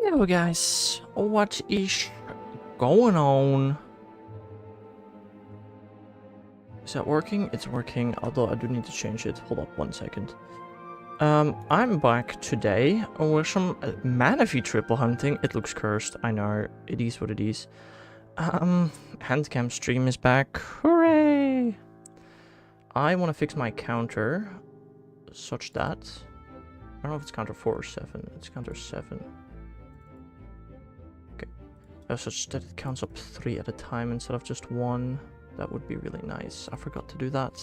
Hello guys, what is going on? Is that working? It's working, although I do need to change it. Hold up 1 second. I'm back today with some Manaphy triple hunting. It looks cursed, I know, it is what it is. Handcam stream is back, hooray! I want to fix my counter, such that... I don't know if it's counter 4 or 7, it's counter 7. Such that it counts up 3 at a time instead of just 1. That would be really nice. I forgot to do that.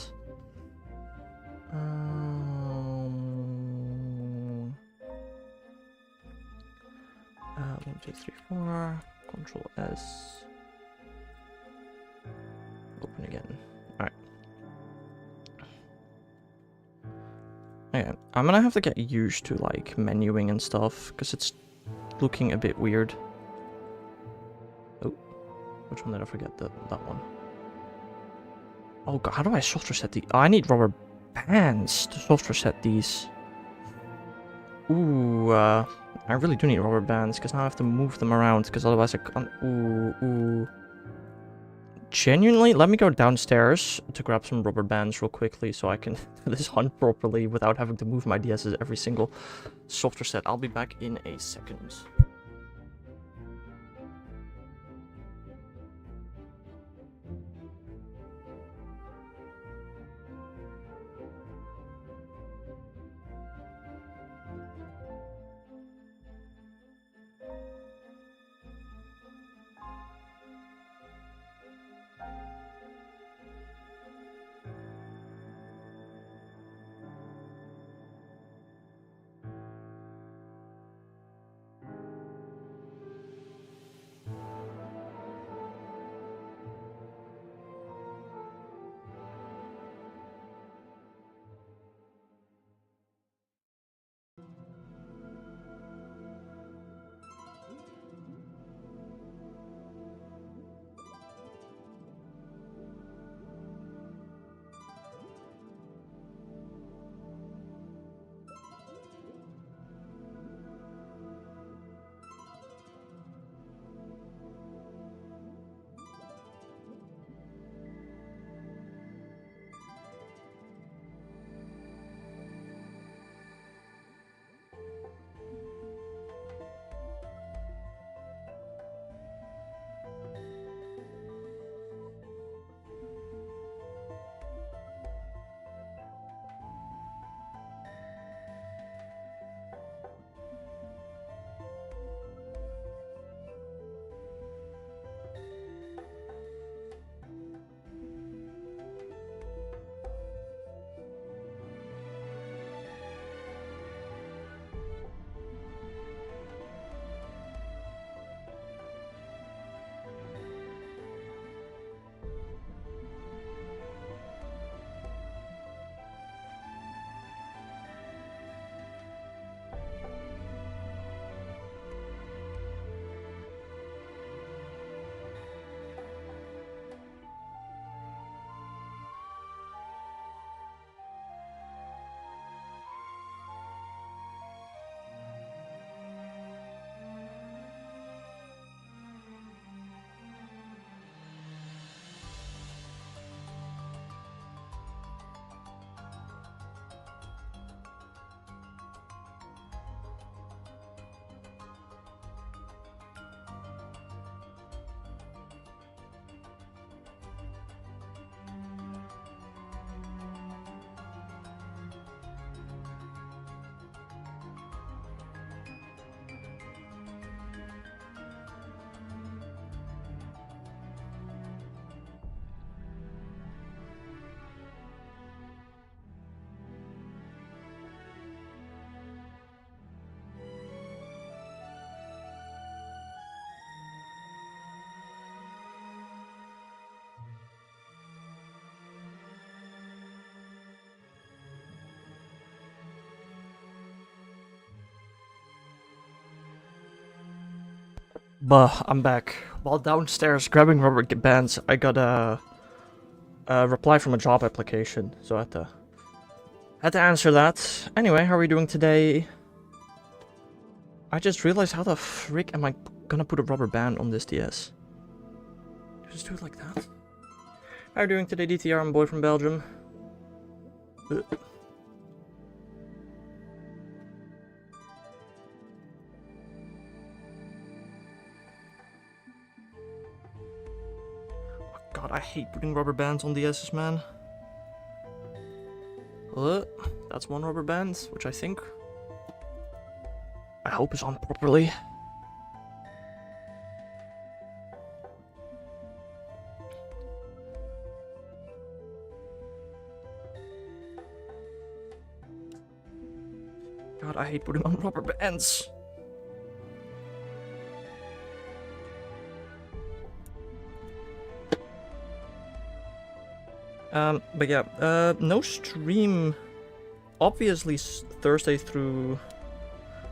1, 2, 3, 4. Control S. Open again. Alright. Okay, I'm gonna have to get used to like menuing and stuff, because it's looking a bit weird. Which one did I forget? That one. Oh god, how do I soft reset these? Oh, I need rubber bands to soft reset these. Ooh, I really do need rubber bands, because now I have to move them around, because otherwise I can't... Ooh. Genuinely, let me go downstairs to grab some rubber bands real quickly, so I can do this hunt properly without having to move my DSs every single soft reset. I'll be back in a second. But I'm back. While downstairs grabbing rubber bands, I got a reply from a job application, so I had to answer that. Anyway, how are we doing today? I just realized how the frick am I gonna put a rubber band on this DS? Just do it like that. How are you doing today, DTR? I'm a boy from Belgium. Oh God, I hate putting rubber bands on DS's, man. That's one rubber band, which I think... I hope is on properly. God, I hate putting on rubber bands. But yeah, no stream, obviously Thursday through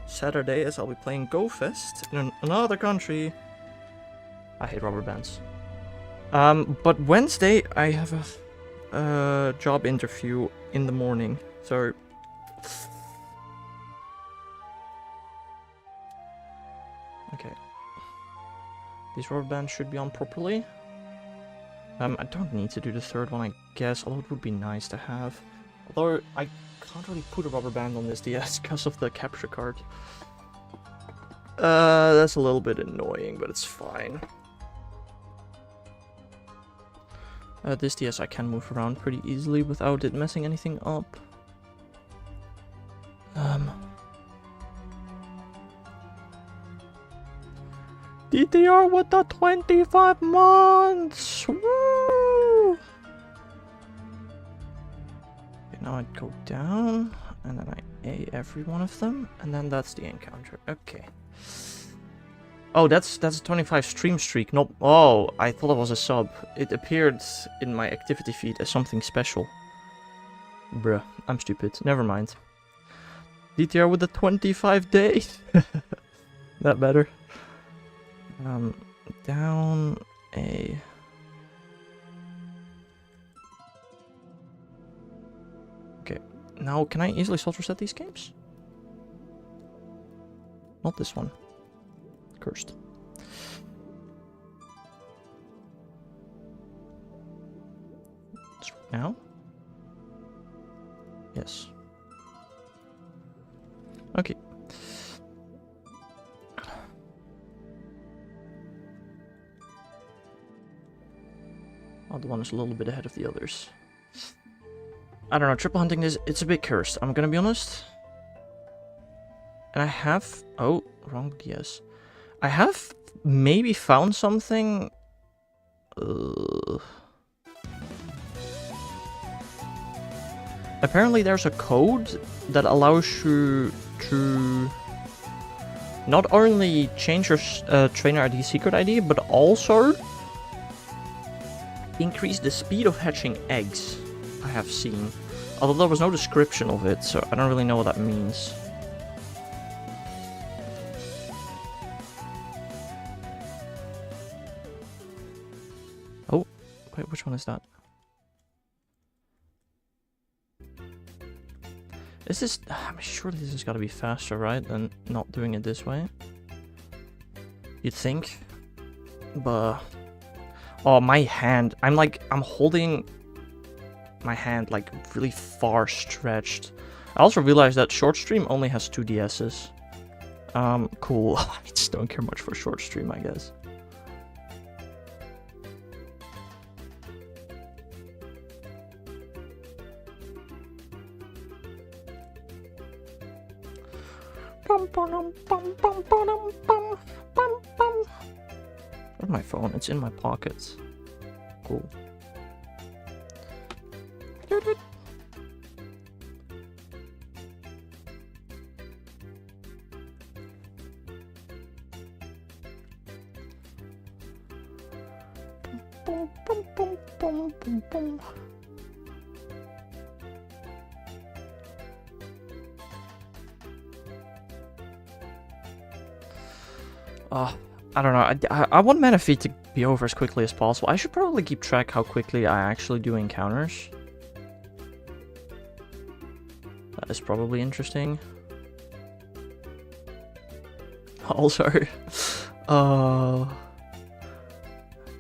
Saturday, as I'll be playing GoFest in another country. I hate rubber bands. But Wednesday I have a job interview in the morning, so... Okay. These rubber bands should be on properly. I don't need to do the third one, I guess, although it would be nice to have. Although, I can't really put a rubber band on this DS because of the capture card. That's a little bit annoying, but it's fine. This DS I can move around pretty easily without it messing anything up. DTR with the 25 months! Woo! Okay, now I go down, and then I A every one of them, and then that's the encounter. Okay. Oh, that's a 25 stream streak, not... Oh, I thought it was a sub. It appeared in my activity feed as something special. Bruh, I'm stupid. Never mind. DTR with the 25 days! That better? Down A. Okay, now can I easily salt reset these games? Not this one. Cursed. Now? Yes. Okay. Oh, the one is a little bit ahead of the others. I don't know, triple hunting is, it's a bit cursed, I'm gonna be honest. And I have... Oh, wrong DS. I have maybe found something... Apparently there's a code that allows you to... not only change your trainer ID secret ID, but also... increase the speed of hatching eggs, I have seen. Although there was no description of it, so I don't really know what that means. Oh, wait, which one is that? Is this... I'm sure this has got to be faster, right, than not doing it this way? You'd think. But... Oh, my hand. I'm holding my hand like really far stretched. I also realized that short stream only has 2 DS's. Cool. I just don't care much for short stream, I guess. Where's my phone? It's in my pockets. Cool. I don't know. I want Manaphy to be over as quickly as possible. I should probably keep track how quickly I actually do encounters. That is probably interesting. Also,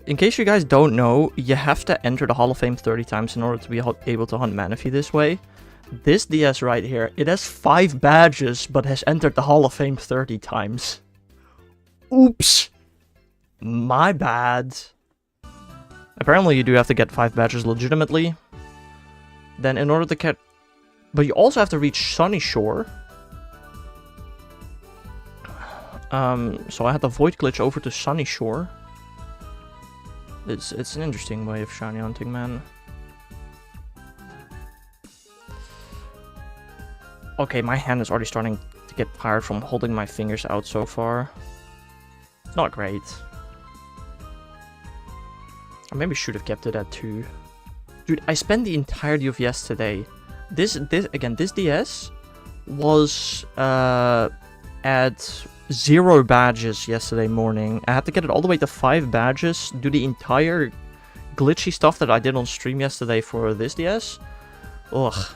in case you guys don't know, you have to enter the Hall of Fame 30 times in order to be able to hunt Manaphy this way. This DS right here, it has 5 badges, but has entered the Hall of Fame 30 times. Oops! My bad. Apparently you do have to get 5 badges legitimately. Then in order to get... But you also have to reach Sunny Shore. So I had the void glitch over to Sunny Shore. It's an interesting way of shiny hunting, man. Okay, my hand is already starting to get tired from holding my fingers out so far. It's not great. I maybe should have kept it at 2. Dude, I spent the entirety of yesterday. This DS was at 0 badges yesterday morning. I had to get it all the way to 5 badges, do the entire glitchy stuff that I did on stream yesterday for this DS. Ugh.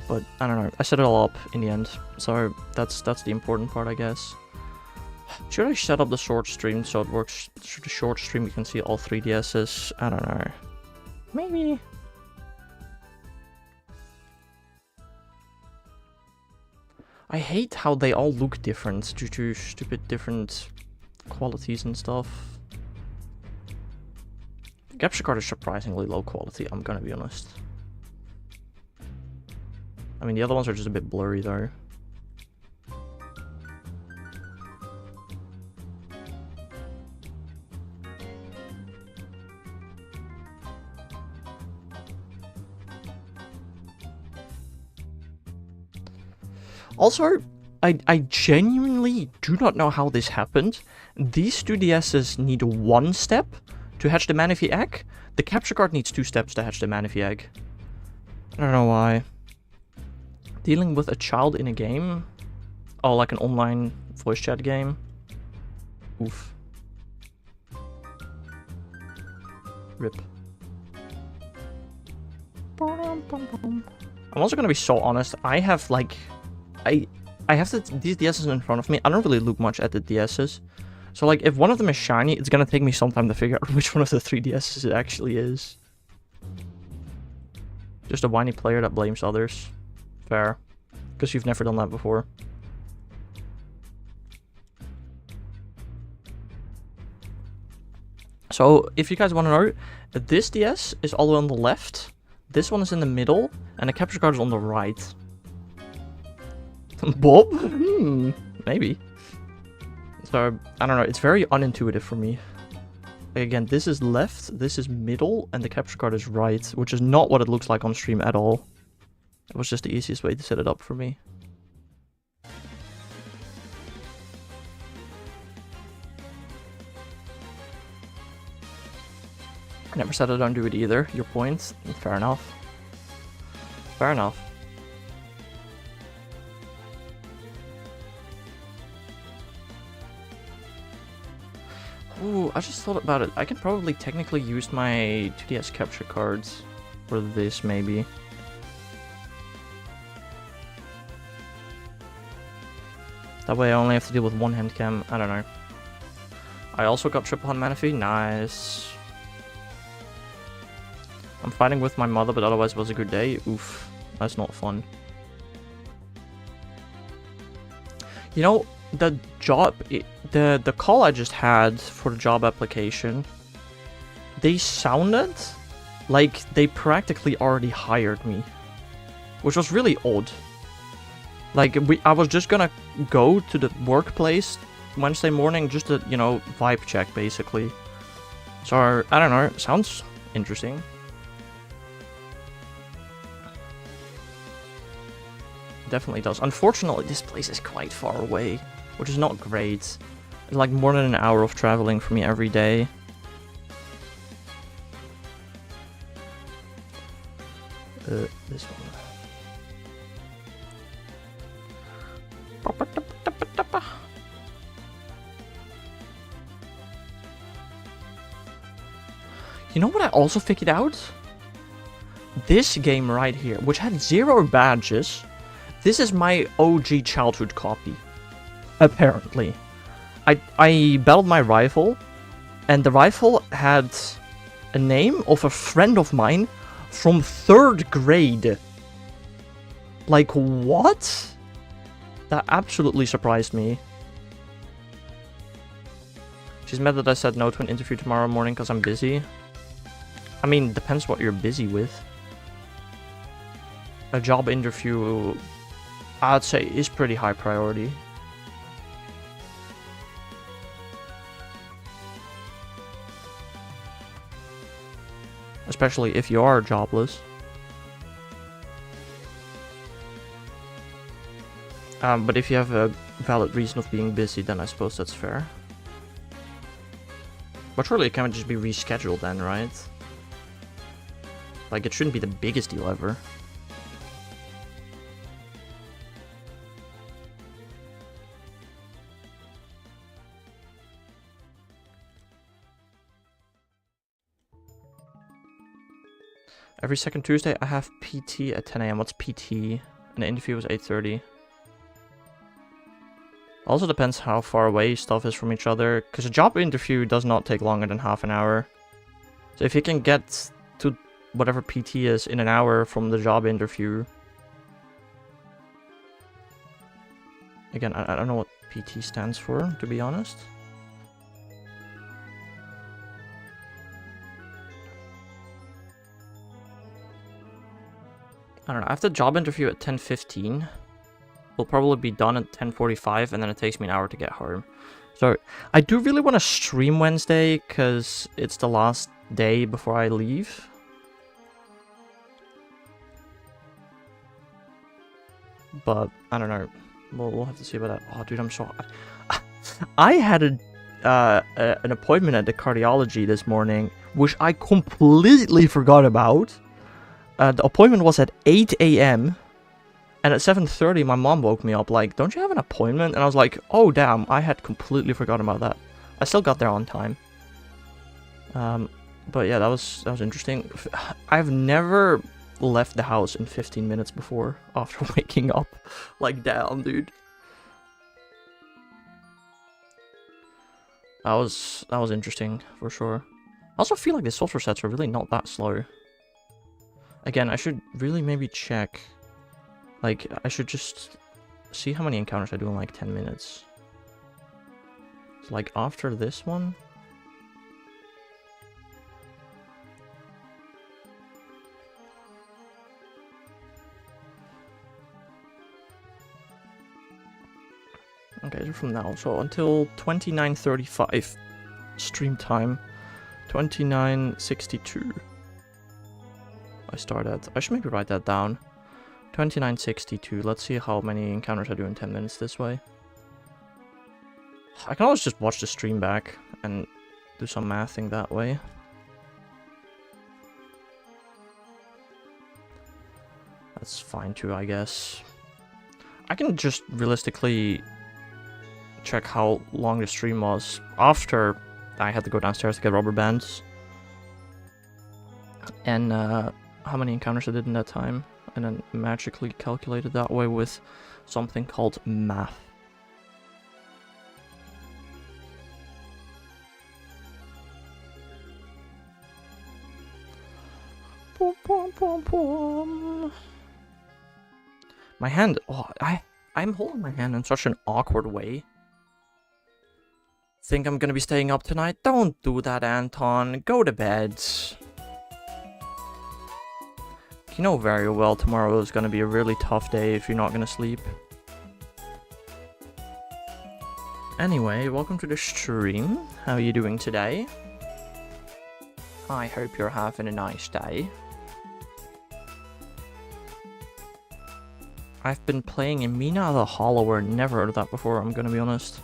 But I don't know, I set it all up in the end, so that's the important part, I guess. Should I set up the short stream so it works? Should the short stream you can see all 3 DSs? I don't know. Maybe. I hate how they all look different due to stupid different qualities and stuff. The capture card is surprisingly low quality, I'm gonna be honest. I mean, the other ones are just a bit blurry though. Also, I genuinely do not know how this happened. These 2 DSs need 1 step to hatch the Manaphy egg. The capture card needs 2 steps to hatch the Manaphy egg. I don't know why. Dealing with a child in a game? Oh, like an online voice chat game? Oof. Rip. I'm also gonna be so honest, I have like... I have these DSs in front of me. I don't really look much at the DSs. So like, if one of them is shiny, it's gonna take me some time to figure out which one of the 3 DSs it actually is. Just a whiny player that blames others. Fair. Because you've never done that before. So, if you guys want to know, this DS is all the way on the left, this one is in the middle, and the capture card is on the right. Bob? Maybe. So, I don't know, it's very unintuitive for me. Again, this is left, this is middle, and the capture card is right, which is not what it looks like on stream at all. It was just the easiest way to set it up for me. I never said I don't do it either. Your point. Fair enough. Fair enough. Ooh, I just thought about it. I can probably technically use my 2DS capture cards for this, maybe. That way I only have to deal with 1 hand cam. I don't know. I also got triple hunt Manaphy. Nice. I'm fighting with my mother, but otherwise it was a good day. Oof. That's not fun. You know, the job... The call I just had for the job application, they sounded like they practically already hired me. Which was really odd. Like, I was just gonna go to the workplace Wednesday morning just to, you know, vibe check, basically. So, I don't know, sounds interesting. Definitely does. Unfortunately, this place is quite far away, which is not great. It's like more than an hour of traveling for me every day. This one. You know what I also figured out? This game right here, which had 0 badges, This is my OG childhood copy. Apparently. I battled my rifle, and the rifle had a name of a friend of mine from 3rd grade. Like, what? That absolutely surprised me. She's mad that I said no to an interview tomorrow morning because I'm busy. I mean, depends what you're busy with. A job interview, I'd say, is pretty high priority. Especially if you are jobless. But if you have a valid reason of being busy, then I suppose that's fair. But surely it can just be rescheduled then, right? Like, it shouldn't be the biggest deal ever. Every second Tuesday I have PT at 10 AM. What's PT? And the interview was 8:30. Also depends how far away stuff is from each other, because a job interview does not take longer than half an hour. So if you can get to whatever PT is in an hour from the job interview... Again, I don't know what PT stands for, to be honest. I don't know, I have the job interview at 10:15. Will probably be done at 10:45, and then it takes me an hour to get home. So, I do really want to stream Wednesday, because it's the last day before I leave. But, I don't know. We'll have to see about that. Oh, dude, I'm so... I had an appointment at the cardiology this morning, which I completely forgot about. The appointment was at 8 AM. And at 7:30, my mom woke me up like, don't you have an appointment? And I was like, oh damn, I had completely forgotten about that. I still got there on time. But yeah, that was interesting. I've never left the house in 15 minutes before after waking up. Like, damn, dude. That was interesting, for sure. I also feel like the software sets are really not that slow. Again, I should really maybe check... Like, I should just see how many encounters I do in like 10 minutes. So, like, after this one... Okay, so from now, so until 29:35 stream time, 29:62 I start at. I should maybe write that down. 29:62. Let's see how many encounters I do in 10 minutes this way. I can always just watch the stream back and do some mathing that way. That's fine too, I guess. I can just realistically check how long the stream was after I had to go downstairs to get rubber bands. And how many encounters I did in that time. And then magically calculate it that way with something called math. Boom, boom, boom, boom. My hand, oh, I'm holding my hand in such an awkward way. Think I'm gonna be staying up tonight? Don't do that, Anton. Go to bed. You know very well tomorrow is gonna be a really tough day if you're not gonna sleep. Anyway, welcome to the stream. How are you doing today? I hope you're having a nice day. I've been playing in Mina the Hollower. Never heard of that before, I'm gonna be honest.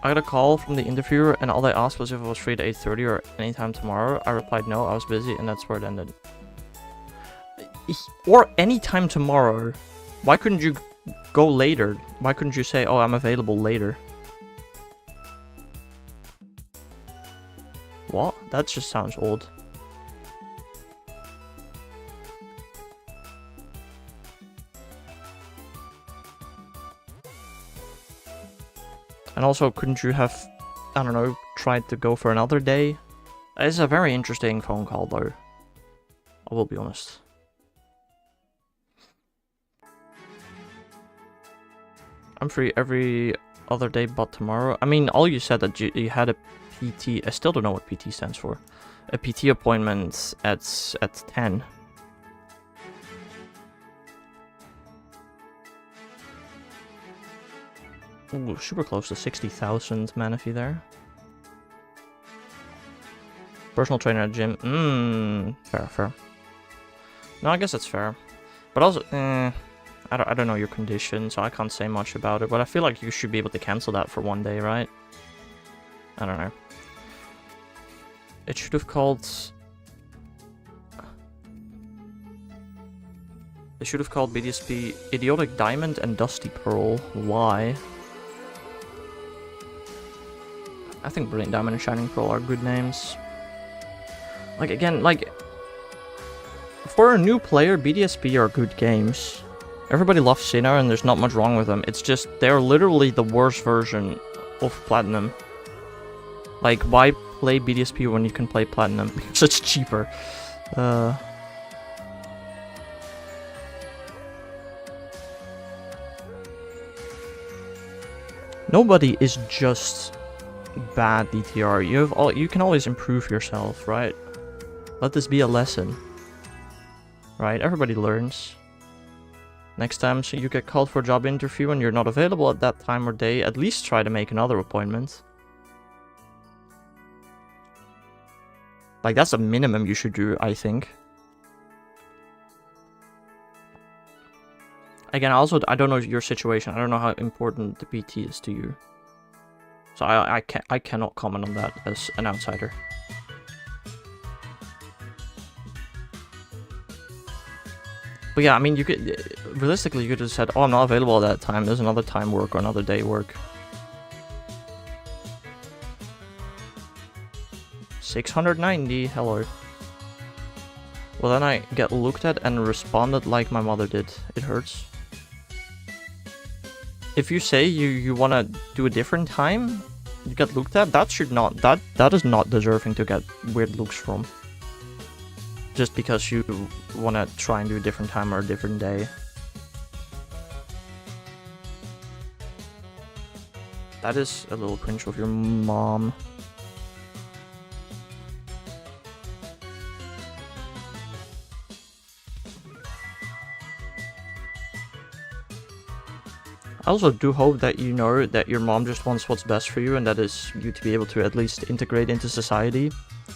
I got a call from the interviewer and all they asked was if I was free at 8:30 or anytime tomorrow. I replied no, I was busy, and that's where it ended. Or anytime tomorrow. Why couldn't you go later? Why couldn't you say, oh, I'm available later? What? That just sounds odd. And also, couldn't you have, I don't know, tried to go for another day? It's a very interesting phone call, though. I will be honest. I'm free every other day but tomorrow. I mean, all you said that you had a PT. I still don't know what PT stands for. A PT appointment at 10. Ooh, super close to 60,000 Manaphy there. Personal trainer at gym. Fair. No, I guess it's fair. But also, I don't know your condition, so I can't say much about it. But I feel like you should be able to cancel that for one day, right? I don't know. It should have called... They should have called BDSP Idiotic Diamond and Dusty Pearl. Why? I think Brilliant Diamond and Shining Pearl are good names. Like, again, like... For a new player, BDSP are good games. Everybody loves Sinner and there's not much wrong with them. It's just, they're literally the worst version of Platinum. Like, why play BDSP when you can play Platinum? Because it's cheaper. Nobody is just bad DTR. You can always improve yourself, right? Let this be a lesson. Right? Everybody learns. Next time so you get called for a job interview and you're not available at that time or day, at least try to make another appointment. Like, that's a minimum you should do, I think. Again, I don't know your situation. I don't know how important the PT is to you. So I cannot comment on that as an outsider. But yeah, I mean, you could realistically you could have said, "Oh, I'm not available at that time. There's another time work or another day work." 690. Hello. Well, then I get looked at and responded like my mother did. It hurts. If you say you want to do a different time, you get looked at. That is not deserving to get weird looks from. Just because you want to try and do a different time or a different day. That is a little cringe of your mom. I also do hope that you know that your mom just wants what's best for you, and that is you to be able to at least integrate into society,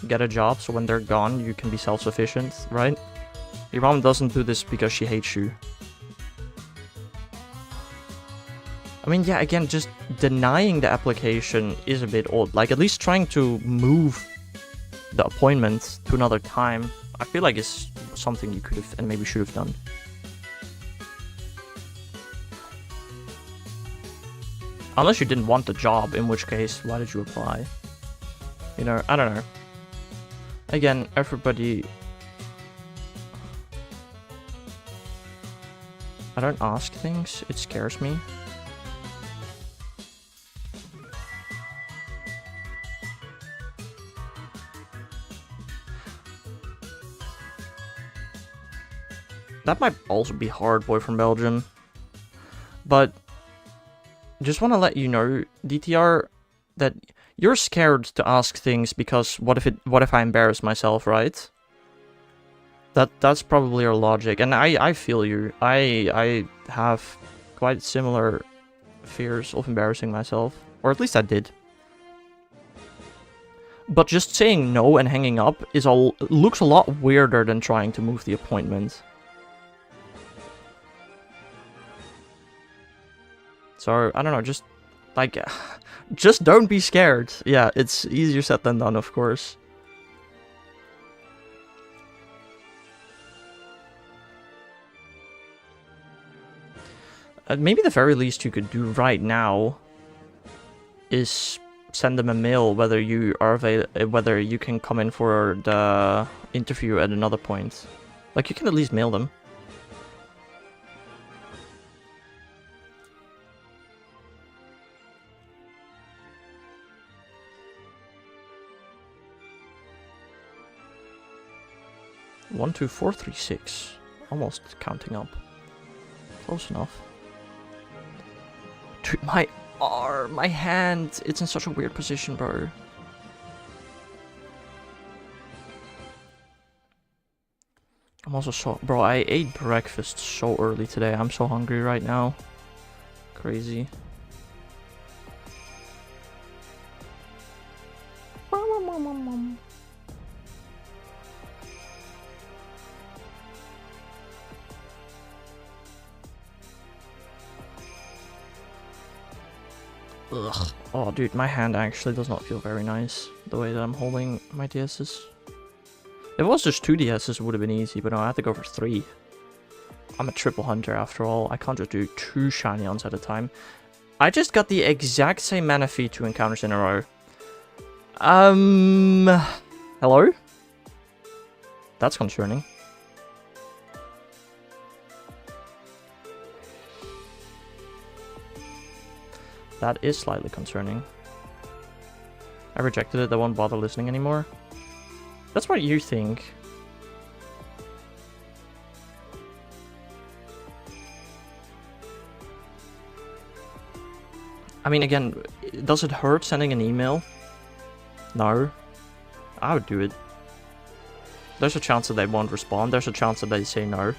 get a job, so when they're gone you can be self-sufficient, right? Your mom doesn't do this because she hates you. I mean, yeah, again, just denying the application is a bit odd. Like, at least trying to move the appointment to another time, I feel like it's something you could have and maybe should have done. Unless you didn't want the job, in which case, why did you apply? You know, I don't know. Again, everybody... I don't ask things, it scares me. That might also be hard, boy from Belgium. But... just want to let you know, DTR, that you're scared to ask things because what if I embarrass myself, right? That's probably your logic, and I feel you. I have quite similar fears of embarrassing myself, or at least I did. But just saying no and hanging up looks a lot weirder than trying to move the appointment. So, I don't know, just, like, just don't be scared. Yeah, it's easier said than done, of course. maybe the very least you could do right now is send them a mail whether you are whether you can come in for the interview at another point. Like, you can at least mail them. One, two, four, three, 6. Almost counting up. Close enough. Dude, my arm, my hand, it's in such a weird position, bro. I'm also so... Bro, I ate breakfast so early today. I'm so hungry right now. Crazy. Ugh. Oh, dude, my hand actually does not feel very nice. The way that I'm holding my DSs. If it was just 2 DSs, it would have been easy, but no, I had to go for 3. I'm a triple hunter after all. I can't just do 2 shiny ons at a time. I just got the exact same Manaphy 2 encounters in a row. Hello? That's concerning. That is slightly concerning. I rejected it, I won't bother listening anymore. That's what you think. I mean, again, does it hurt sending an email? No. I would do it. There's a chance that they won't respond, there's a chance that they say no.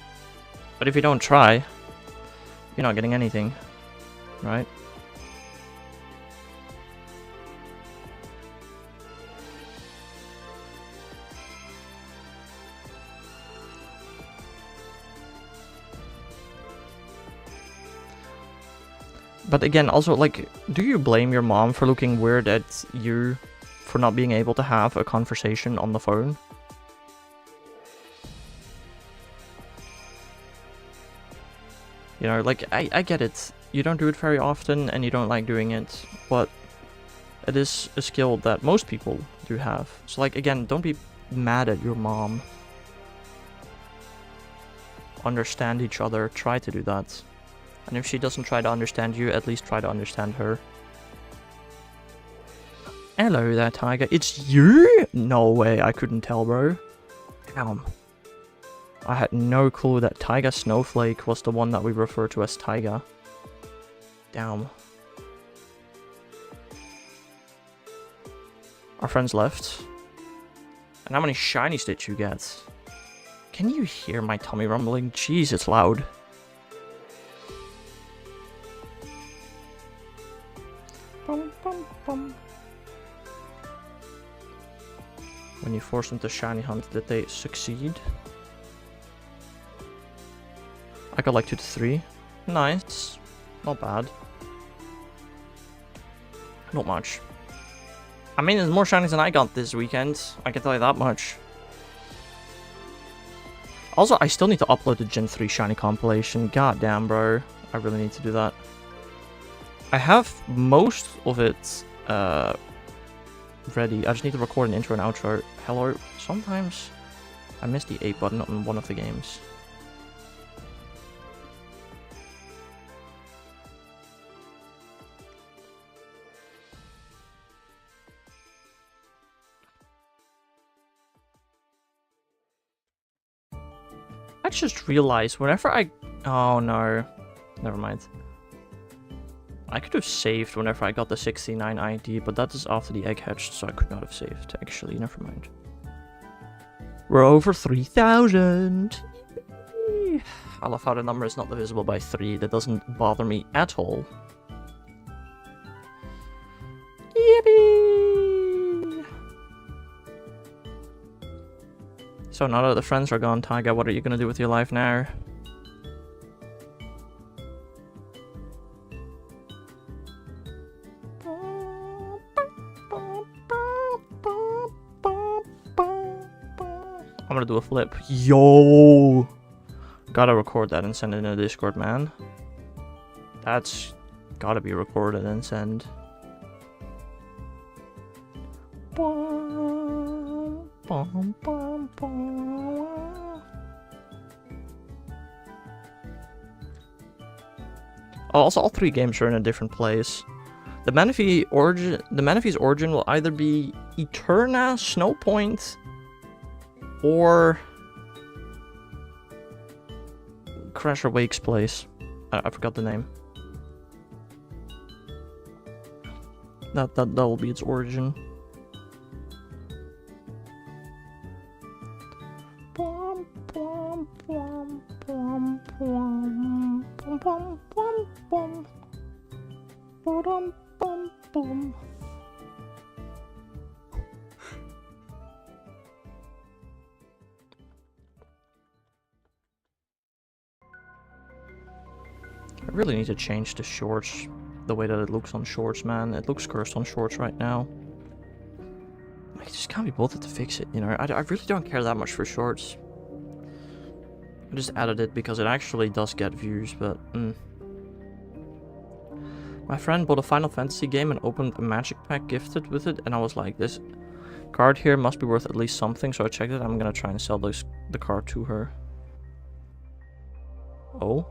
But if you don't try, you're not getting anything, right? But again, also, like, do you blame your mom for looking weird at you for not being able to have a conversation on the phone? You know, like, I get it. You don't do it very often and you don't like doing it, but it is a skill that most people do have. So, like, again, don't be mad at your mom. Understand each other, try to do that. And if she doesn't try to understand you, at least try to understand her. Hello there, Tiger. It's you? No way, I couldn't tell, bro. Damn. I had no clue that Tiger Snowflake was the one that we refer to as Tiger. Damn. Our friends left. And how many shinies did you get? Can you hear my tummy rumbling? Jeez, it's loud. Bum, bum, bum. When you force them to shiny hunt, did they succeed? I got like 2 to 3. Nice. Not bad. Not much. I mean, there's more shinies than I got this weekend. I can tell you that much. Also, I still need to upload the Gen 3 shiny compilation. God damn, bro. I really need to do that. I have most of it ready. I just need to record an intro and outro. Hello. Sometimes I miss the 8 button on one of the games. I just realized whenever I... Oh no. Never mind. I could have saved whenever I got the 69 ID, but that is after the egg hatched, so I could not have saved. Actually, never mind. We're over 3,000! I love how the number is not divisible by 3. That doesn't bother me at all. Yippee! So now that the friends are gone, Tiger, what are you gonna do with your life now? I'm gonna do a flip. Yo! Gotta record that and send it in a Discord, man. That's gotta be recorded and sent. Also, all 3 games are in a different place. The Manaphy's origin will either be Eterna, Snowpoint, or Crasher Wake's place. I forgot the name. That will be its origin. I really need to change the shorts, the way that it looks on shorts, man. It looks cursed on shorts right now. I just can't be bothered to fix it, you know. I really don't care that much for shorts. I just added it because it actually does get views, but My friend bought a Final Fantasy game and opened a magic pack gifted with it, and I was like, this card here must be worth at least something, so I checked it. I'm gonna try and sell the card to her. Oh.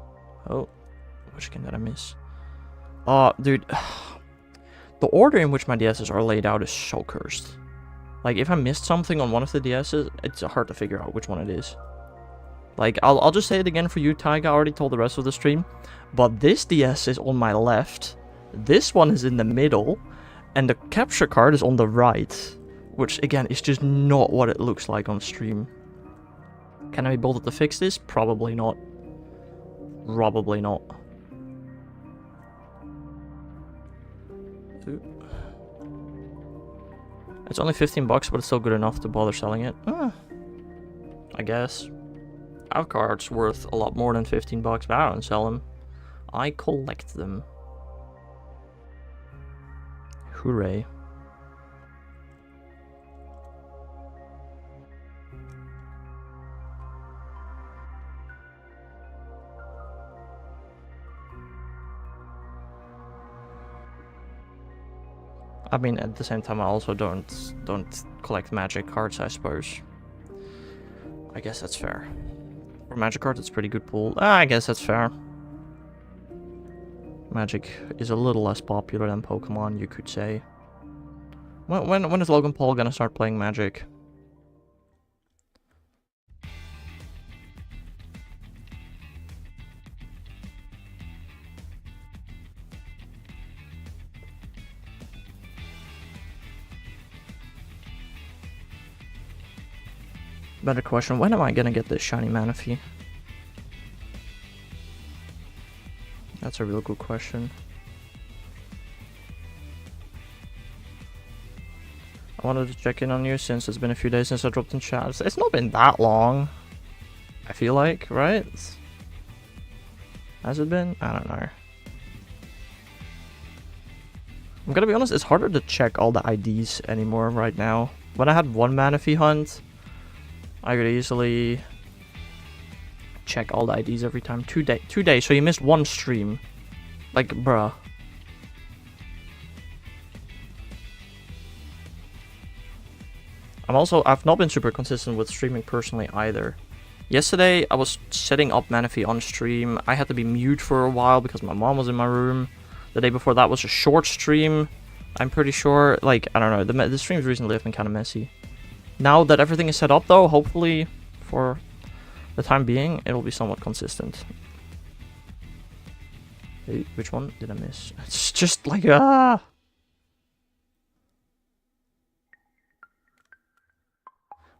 Which game did I miss? Dude. The order in which my DSs are laid out is so cursed. Like, if I missed something on one of the DSs, it's hard to figure out which one it is. Like, I'll just say it again for you, Taiga. I already told the rest of the stream. But this DS is on my left. This one is in the middle. And the capture card is on the right. Which, again, is just not what it looks like on stream. Can I be bothered to fix this? Probably not. Probably not. It's only 15 bucks, but it's still good enough to bother selling it. I guess. Our card's worth a lot more than 15 bucks, but I don't sell them. I collect them. Hooray. I mean, at the same time, I also don't collect magic cards, I suppose. I guess that's fair. For magic cards, it's pretty good pool. I guess that's fair. Magic is a little less popular than Pokemon, you could say. When is Logan Paul gonna start playing Magic? Better question, when am I gonna get this shiny Manaphy? That's a real good question. I wanted to check in on you since it's been a few days since I dropped in chat. It's not been that long, I feel like, right? Has it been? I don't know. I'm gonna be honest, it's harder to check all the IDs anymore right now. When I had one Manaphy hunt, I could easily check all the IDs every time. 2 days, so you missed one stream. Like, bruh. I've not been super consistent with streaming personally either. Yesterday, I was setting up Manaphy on stream. I had to be mute for a while because my mom was in my room. The day before that was a short stream. I'm pretty sure, like, I don't know, the streams recently have been kind of messy. Now that everything is set up though, hopefully for the time being, it will be somewhat consistent. Hey, which one did I miss? It's just like,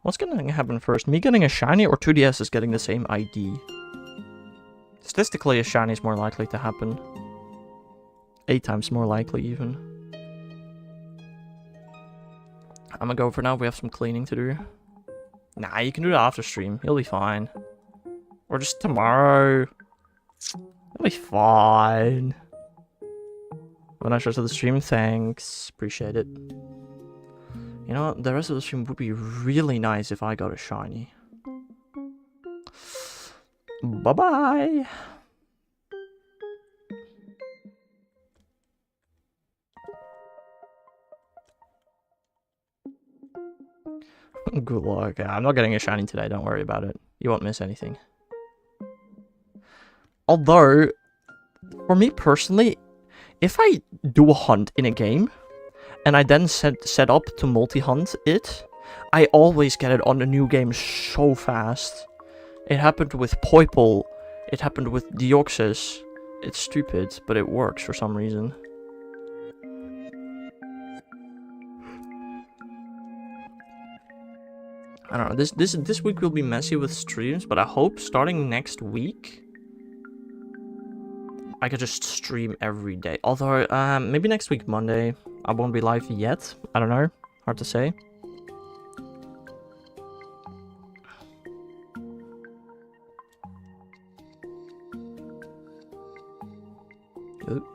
What's gonna happen first? Me getting a shiny or 2DSs getting the same ID? Statistically, a shiny is more likely to happen. 8 times more likely, even. I'm gonna go for now. We have some cleaning to do. Nah, you can do that after stream. You'll be fine. Or just tomorrow. You'll be fine. When I start the stream, thanks. Appreciate it. You know what? The rest of the stream would be really nice if I got a shiny. Bye-bye. Good luck. I'm not getting a shiny today, don't worry about it. You won't miss anything. Although, for me personally, if I do a hunt in a game, and I then set up to multi-hunt it, I always get it on the new game so fast. It happened with Poiple, it happened with Deoxys. It's stupid, but it works for some reason. I don't know, this week will be messy with streams, but I hope starting next week I could just stream every day. Although, maybe next week Monday I won't be live yet. I don't know, hard to say. Oop.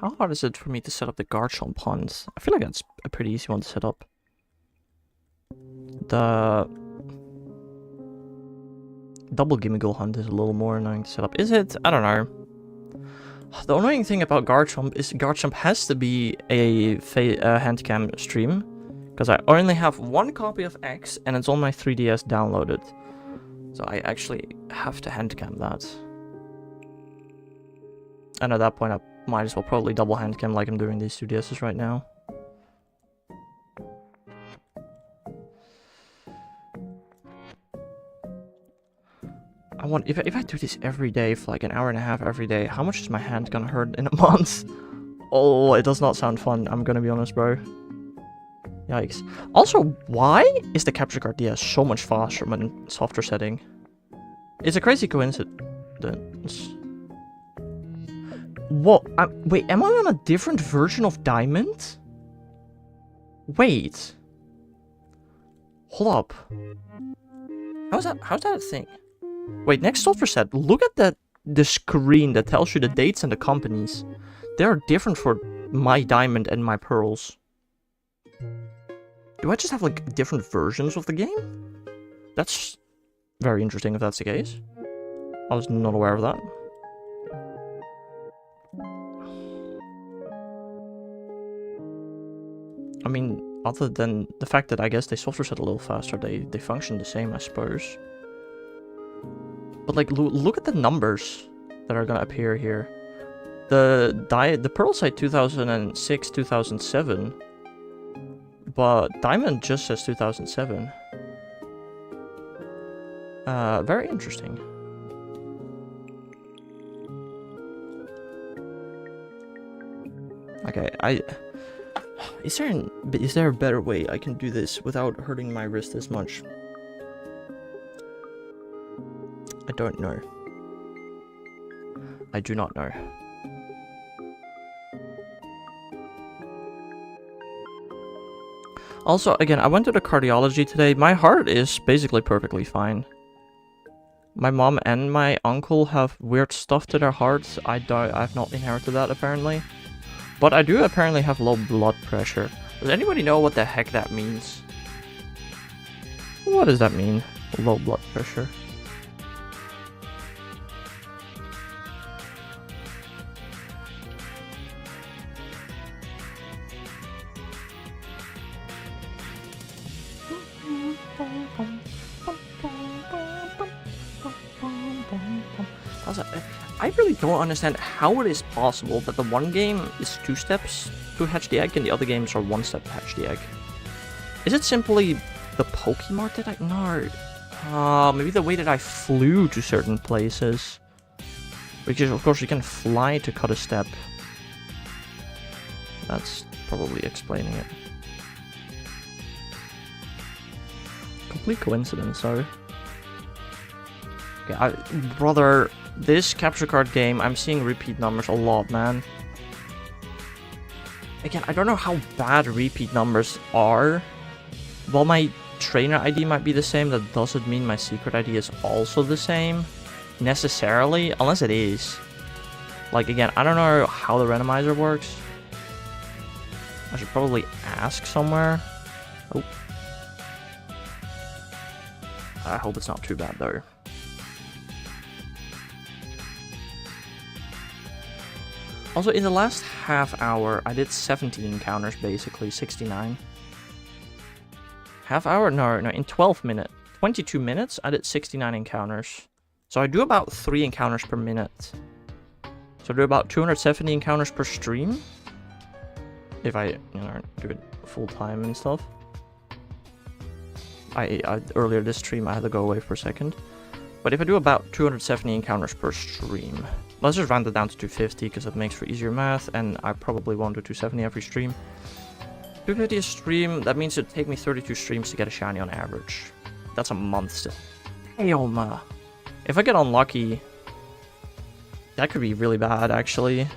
How hard is it for me to set up the Garchomp hunt? I feel like that's a pretty easy one to set up. The double Gimmighoul hunt is a little more annoying to set up. Is it? I don't know. The annoying thing about Garchomp is Garchomp has to be a handcam stream. Because I only have one copy of X and it's on my 3DS downloaded. So I actually have to handcam that. And at that point I might as well probably double handcam like I'm doing these 2DSs right now. I want, if I do this every day for like an hour and a half every day, how much is my hand gonna hurt in a month? Oh, it does not sound fun, I'm gonna be honest, bro. Yikes. Also, why is the capture card DS so much faster when softer setting? It's a crazy coincidence. What? Wait, am I on a different version of Diamond? Wait. Hold up. How's that a thing? Wait, next software set, look at the screen that tells you the dates and the companies. They are different for my Diamond and my Pearls. Do I just have like different versions of the game? That's very interesting if that's the case. I was not aware of that. I mean, other than the fact that I guess they software set a little faster, they function the same, I suppose. But like, look at the numbers that are gonna appear here. The Pearl site 2006, 2007, but Diamond just says 2007. Very interesting. Okay, is there a better way I can do this without hurting my wrist as much? I don't know. I do not know. Also, again, I went to the cardiology today. My heart is basically perfectly fine. My mom and my uncle have weird stuff to their hearts. I've not inherited that apparently. But I do apparently have low blood pressure. Does anybody know what the heck that means? What does that mean? Low blood pressure. I really don't understand how it is possible that the one game is 2 steps to hatch the egg and the other games are 1 step to hatch the egg. Is it simply the Pokemon that I... No. Maybe the way that I flew to certain places. Because of course you can fly to cut a step. That's probably explaining it. Complete coincidence, though. Okay, brother, this capture card game, I'm seeing repeat numbers a lot, man. Again, I don't know how bad repeat numbers are. While my trainer ID might be the same, that doesn't mean my secret ID is also the same. Necessarily, unless it is. Like, again, I don't know how the randomizer works. I should probably ask somewhere. Oh. I hope it's not too bad, though. Also, in the last half hour, I did 17 encounters, basically, 69. Half hour? No, in 12 minutes. 22 minutes, I did 69 encounters. So I do about 3 encounters per minute. So I do about 270 encounters per stream. If I, do it full time and stuff. Earlier this stream, I had to go away for a second. But if I do about 270 encounters per stream, let's just round it down to 250 because it makes for easier math, and I probably won't do 270 every stream. 250 a stream, that means it'd take me 32 streams to get a shiny on average. That's a month still. Damn. If I get unlucky, that could be really bad, actually.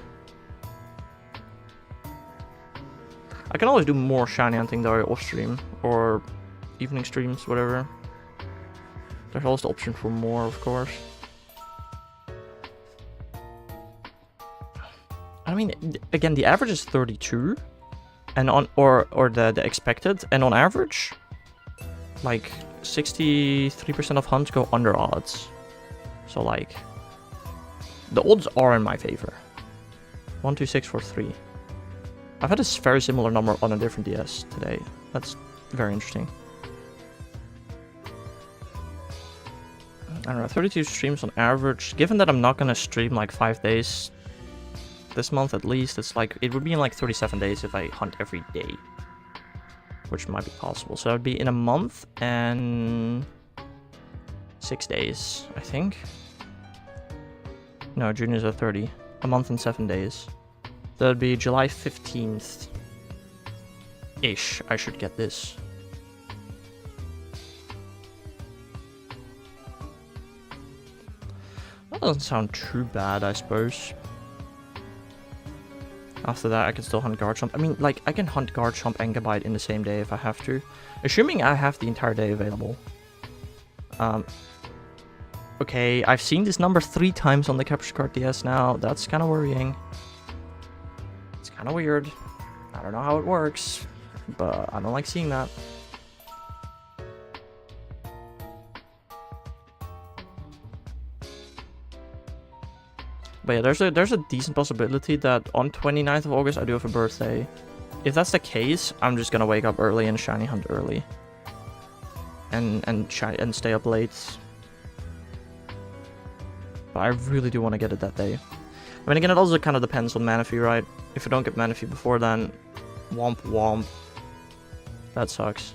I can always do more shiny hunting though off stream, or evening streams, whatever. There's always the option for more, of course. I mean, again, the average is 32, and on or the expected, and on average, like 63% of hunts go under odds. So like, the odds are in my favor. 1, 2, 6, 4, 3. I've had a very similar number on a different DS today. That's very interesting. I don't know, 32 streams on average. Given that I'm not gonna stream like 5 days this month at least, it's like, it would be in like 37 days if I hunt every day. Which might be possible. So it would be in a month and 6 days, I think. No, June is at 30. A month and 7 days. That would be July 15th-ish. I should get this. That doesn't sound too bad, I suppose. After that, I can still hunt Guard Chomp. I mean, like, I can hunt Guard Chomp and Gabite in the same day if I have to. Assuming I have the entire day available. Okay, I've seen this number 3 times on the Capture Card DS now. That's kind of worrying. It's kind of weird. I don't know how it works, but I don't like seeing that. But yeah, there's a decent possibility that on 29th of August I do have a birthday. If that's the case, I'm just gonna wake up early and shiny hunt early. And stay up late. But I really do want to get it that day. I mean, again, it also kind of depends on Manaphy, right? If I don't get Manaphy before then, womp womp. That sucks.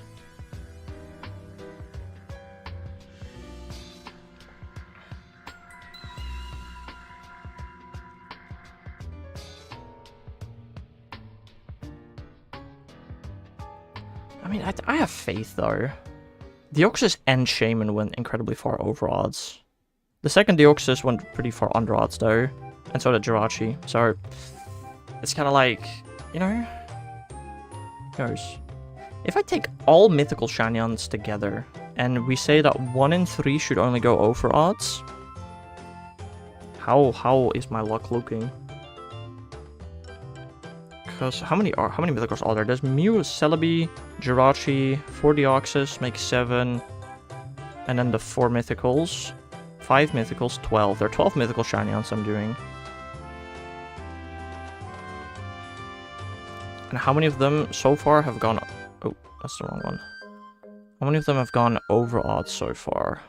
I mean, I have faith, though. Deoxys and Shaman went incredibly far over odds. The second Deoxys went pretty far under odds, though. And so did Jirachi. So, it's kind of like, you know... Who knows? If I take all mythical Shanyans together, and we say that 1 in 3 should only go over odds... How is my luck looking? Because how many mythicals are there? There's Mew, Celebi, Jirachi, 4 Deoxys makes 7, and then the 4 mythicals, 5 mythicals, 12. There are 12 mythical Shanyans I'm doing. And how many of them so far have gone... Oh, that's the wrong one. How many of them have gone over odds so far?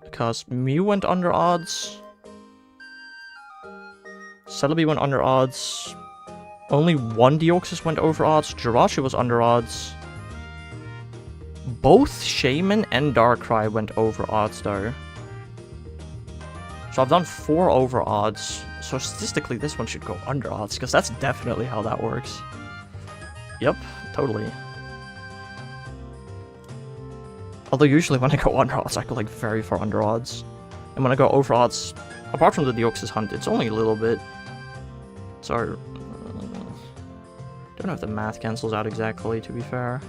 Because Mew went under odds. Celebi went under odds. Only 1 Deoxys went over odds. Jirachi was under odds. Both Shaman and Darkrai went over odds, though. So I've done 4 over odds. So statistically, this one should go under odds, because that's definitely how that works. Yep, totally. Although usually when I go under odds, I go like very far under odds. And when I go over odds, apart from the Deoxys hunt, it's only a little bit. So, don't know if the math cancels out exactly, to be fair.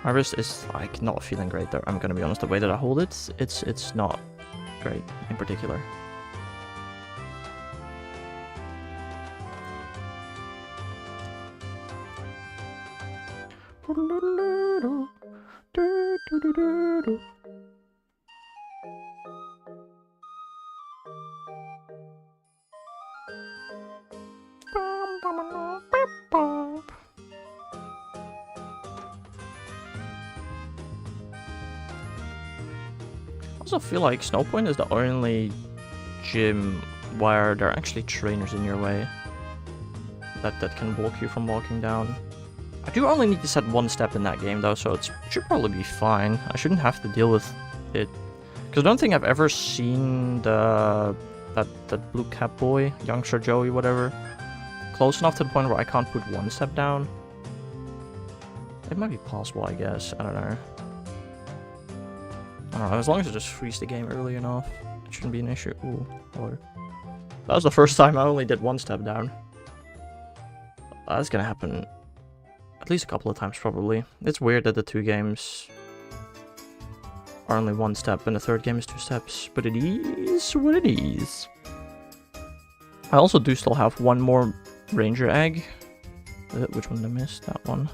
My wrist is like not feeling great there. I'm gonna be honest, the way that I hold it, it's not great in particular. I also feel like Snowpoint is the only gym where there are actually trainers in your way that can block you from walking down. I do only need to set one step in that game though, so it should probably be fine. I shouldn't have to deal with it. Because I don't think I've ever seen that blue cap boy, youngster Joey, whatever, close enough to the point where I can't put one step down. It might be possible, I guess. I don't know. I don't know, as long as it just frees the game early enough, it shouldn't be an issue. Ooh, hello. That was the first time I only did one step down. That's gonna happen at least a couple of times, probably. It's weird that the two games are only one step and the third game is two steps, but it is what it is. I also do still have one more ranger egg. Which one did I miss? That one.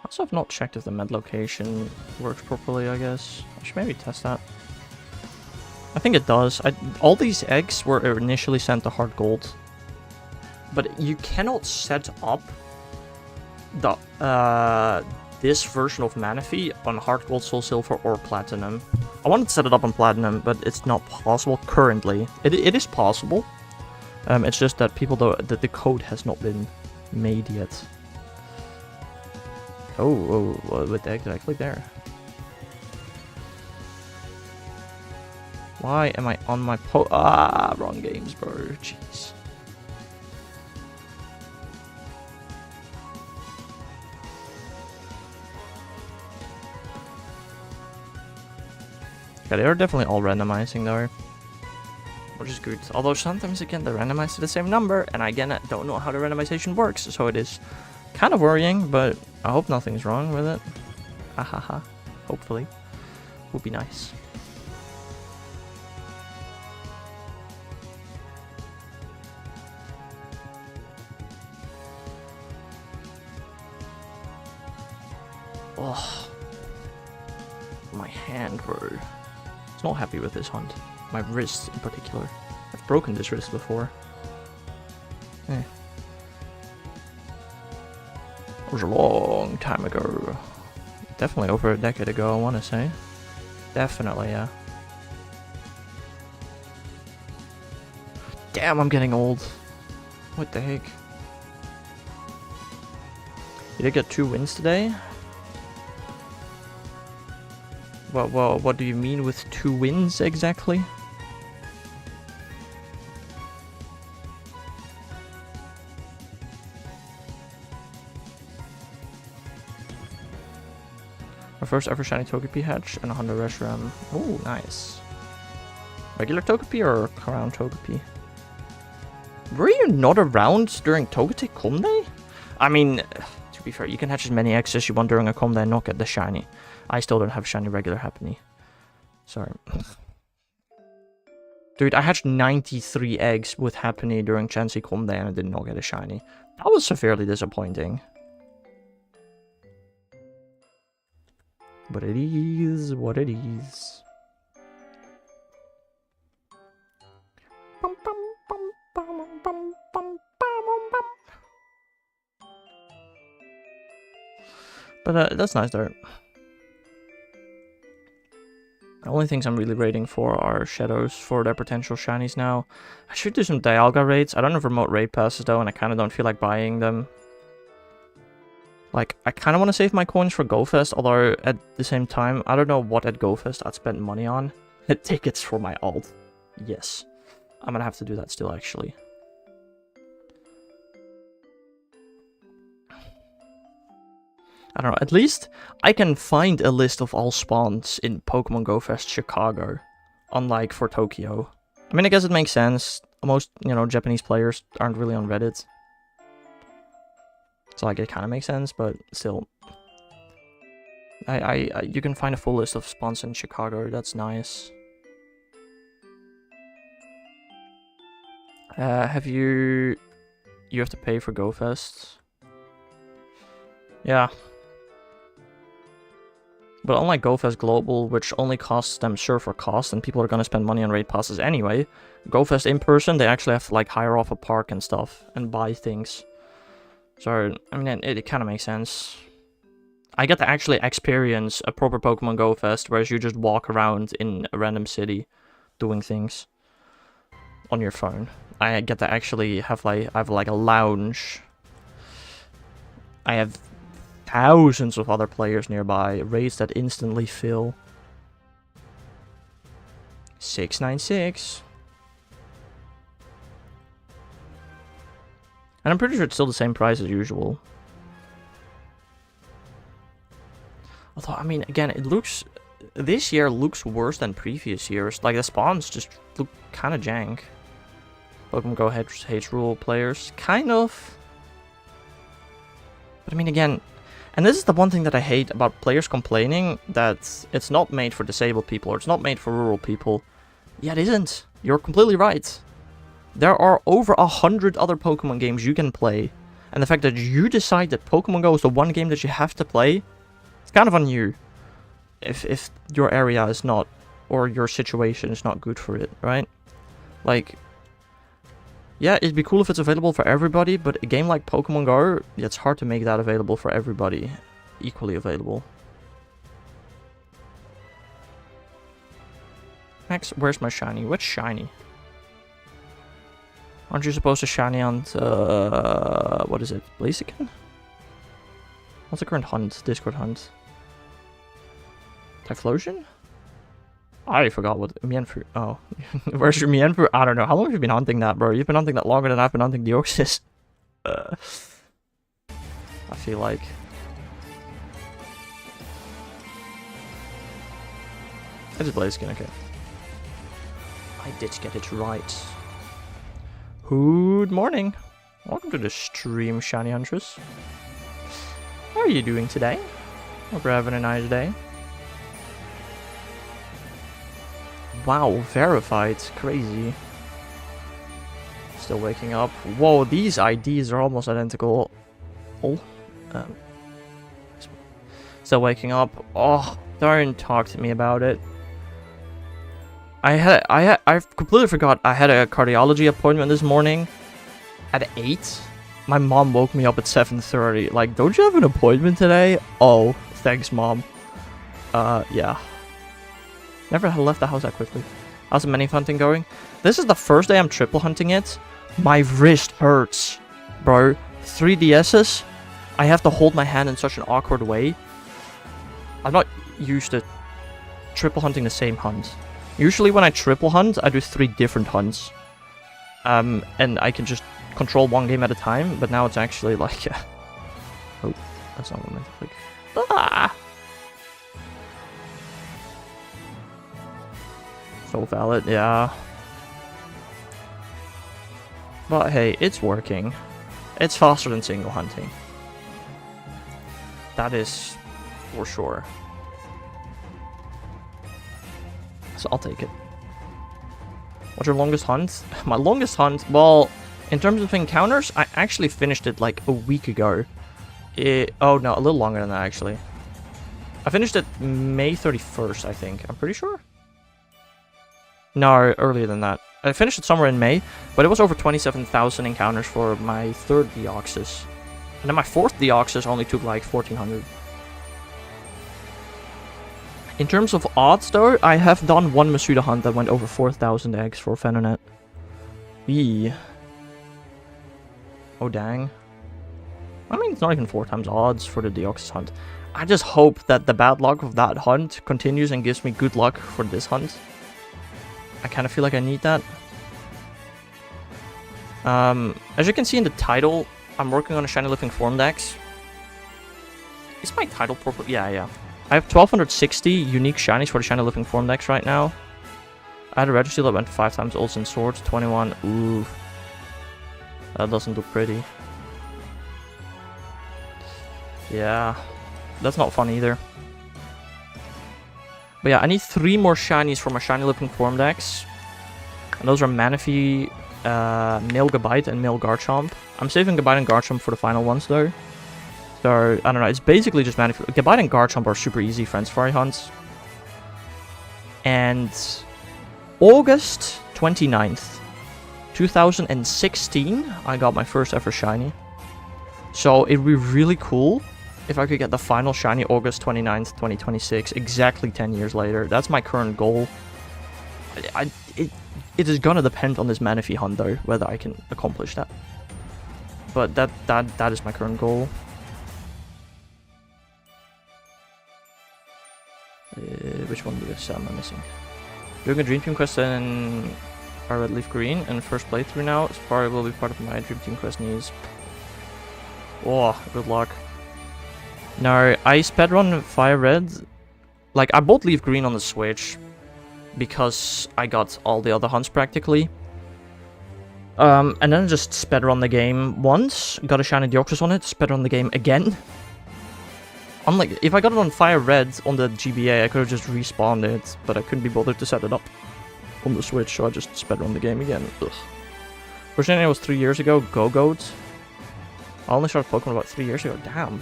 Also, I've not checked if the med location works properly, I guess. I should maybe test that. I think it does. All these eggs were initially sent to hard gold. But you cannot set up the this version of Manaphy on hard gold, soul silver, or platinum. I wanted to set it up on platinum, but it's not possible currently. It is possible. It's just that the code has not been made yet. Oh, what the heck did I click there? Why am I on my wrong games, bro. Jeez. Yeah, they are definitely all randomizing though. Which is good. Although sometimes again they randomize to the same number, and I again don't know how the randomization works, so it is kind of worrying, but I hope nothing's wrong with it. Hahaha. Hopefully. Would be nice. Oh. My hand, bro. It's not happy with this hunt. My wrist in particular. I've broken this wrist before. Eh. It was a long time ago. Definitely over a decade ago, I want to say. Definitely, yeah. Damn, I'm getting old. What the heck? Did I get 2 wins today? Well, what do you mean with 2 wins exactly? My first ever shiny Togepi hatch and 100 Reshiram. Oh, nice. Regular Togepi or Crown Togepi? Were you not around during Togetic Com Day? I mean, to be fair, you can hatch as many eggs as you want during a Com Day and not get the shiny. I still don't have shiny regular Happiny. Sorry. Dude, I hatched 93 eggs with Happiny during Chansey Com Day and I did not get a shiny. That was severely disappointing. But it is what it is. But that's nice though. The only things I'm really raiding for are shadows for their potential shinies now. I should do some Dialga raids. I don't have remote raid passes though, and I kind of don't feel like buying them. Like, I kind of want to save my coins for GoFest, although at the same time, I don't know what at GoFest I'd spend money on. Tickets for my alt. Yes. I'm gonna have to do that still, actually. I don't know, at least I can find a list of all spawns in Pokemon Go Fest Chicago, unlike for Tokyo. I mean, I guess it makes sense. Most, you know, Japanese players aren't really on Reddit. So, like, it kind of makes sense, but still. You can find a full list of spawns in Chicago, that's nice. You have to pay for Go Fest? Yeah. But unlike GoFest Global, which only costs them server cost, and people are gonna spend money on raid passes anyway, GoFest in person, they actually have to like hire off a park and stuff, and buy things. So, I mean, it kind of makes sense. I get to actually experience a proper Pokemon Go Fest, whereas you just walk around in a random city doing things on your phone. I get to actually have like, I have like a lounge. I have thousands of other players nearby, raids that instantly fill. 696. And I'm pretty sure it's still the same price as usual. Although, I mean, again, it looks... This year looks worse than previous years. Like, the spawns just look kind of jank. Pokemon Go hates rule players. Kind of. But I mean, again... And this is the one thing that I hate about players complaining, that it's not made for disabled people, or it's not made for rural people. Yeah, it isn't. You're completely right. There are over 100 other Pokemon games you can play. And the fact that you decide that Pokemon Go is the one game that you have to play, it's kind of on you. If your area is not, or your situation is not good for it, right? Like... Yeah, it'd be cool if it's available for everybody, but a game like Pokemon Go, it's hard to make that available for everybody. Equally available. Max, where's my shiny? What's shiny? Aren't you supposed to shiny on, what is it? Blaziken? What's the current hunt? Discord hunt? Typhlosion? I forgot what Manaphy. Oh, where's your Manaphy? I don't know. How long have you been hunting that, bro? You've been hunting that longer than I've been hunting Deoxys. I feel like. I just Blaziken, okay. I did get it right. Good morning. Welcome to the stream, Shiny Huntress. How are you doing today? Hope you're having a nice day. Wow, verified. Crazy. Still waking up. Whoa, these IDs are almost identical. Oh. Still waking up. Oh, don't talk to me about it. I completely forgot I had a cardiology appointment this morning at 8. My mom woke me up at 7:30. Like, don't you have an appointment today? Oh, thanks, Mom. Yeah. Never left the house that quickly. How's the Manaphy Hunting going? This is the first day I'm triple hunting it. My wrist hurts. Bro, 3 DSs. I have to hold my hand in such an awkward way. I'm not used to triple hunting the same hunt. Usually when I triple hunt, I do 3 different hunts. And I can just control one game at a time, but now it's actually like... oh, that's not what I meant to click. Ah! So valid, yeah. But hey, it's working. It's faster than single hunting. That is for sure. So I'll take it. What's your longest hunt? My longest hunt, well, in terms of encounters, I actually finished it like a week ago. Oh no, a little longer than that actually. I finished it May 31st, I think. I'm pretty sure. No, earlier than that. I finished it somewhere in May, but it was over 27,000 encounters for my 3rd Deoxys. And then my 4th Deoxys only took like 1,400. In terms of odds though, I have done one Masuda hunt that went over 4,000 eggs for Fenonet. Eee. Oh dang. I mean, it's not even 4 times odds for the Deoxys hunt. I just hope that the bad luck of that hunt continues and gives me good luck for this hunt. I kind of feel like I need that. As you can see in the title, I'm working on a shiny looking form dex. Is my title proper? Yeah. I have 1260 unique shinies for the shiny looking form dex right now. I had a registry that went 5 times ults and swords, 21. Ooh. That doesn't look pretty. Yeah. That's not fun either. But yeah, I need 3 more shinies for my shiny looking form dex. And those are Manaphy, Male Gabite, and Male Garchomp. I'm saving Gabite and Garchomp for the final ones though. So, I don't know, it's basically just Manaphy. Gabite and Garchomp are super easy friends fairy hunts. And August 29th, 2016, I got my first ever shiny. So it'd be really cool if I could get the final shiny August 29th, 2026, exactly 10 years later. That's my current goal. It is gonna depend on this Manaphy hunt though, whether I can accomplish that. But that is my current goal. Which one do you say am I missing? Doing a Dream Team quest in our Red Leaf Green and first playthrough now. Safari will be part of my Dream Team quest needs. Oh, good luck. No, I spedrun Fire Red. Like, I bought Leaf Green on the Switch because I got all the other hunts practically. And then I just spedrun the game once, got a shiny Deoxys on it, spedrun the game again. Unlike, if I got it on Fire Red on the GBA, I could have just respawned it, but I couldn't be bothered to set it up on the Switch, so I just spedrun the game again. Ugh. First thing was 3 years ago, Go-Goat. I only started Pokemon about 3 years ago, damn.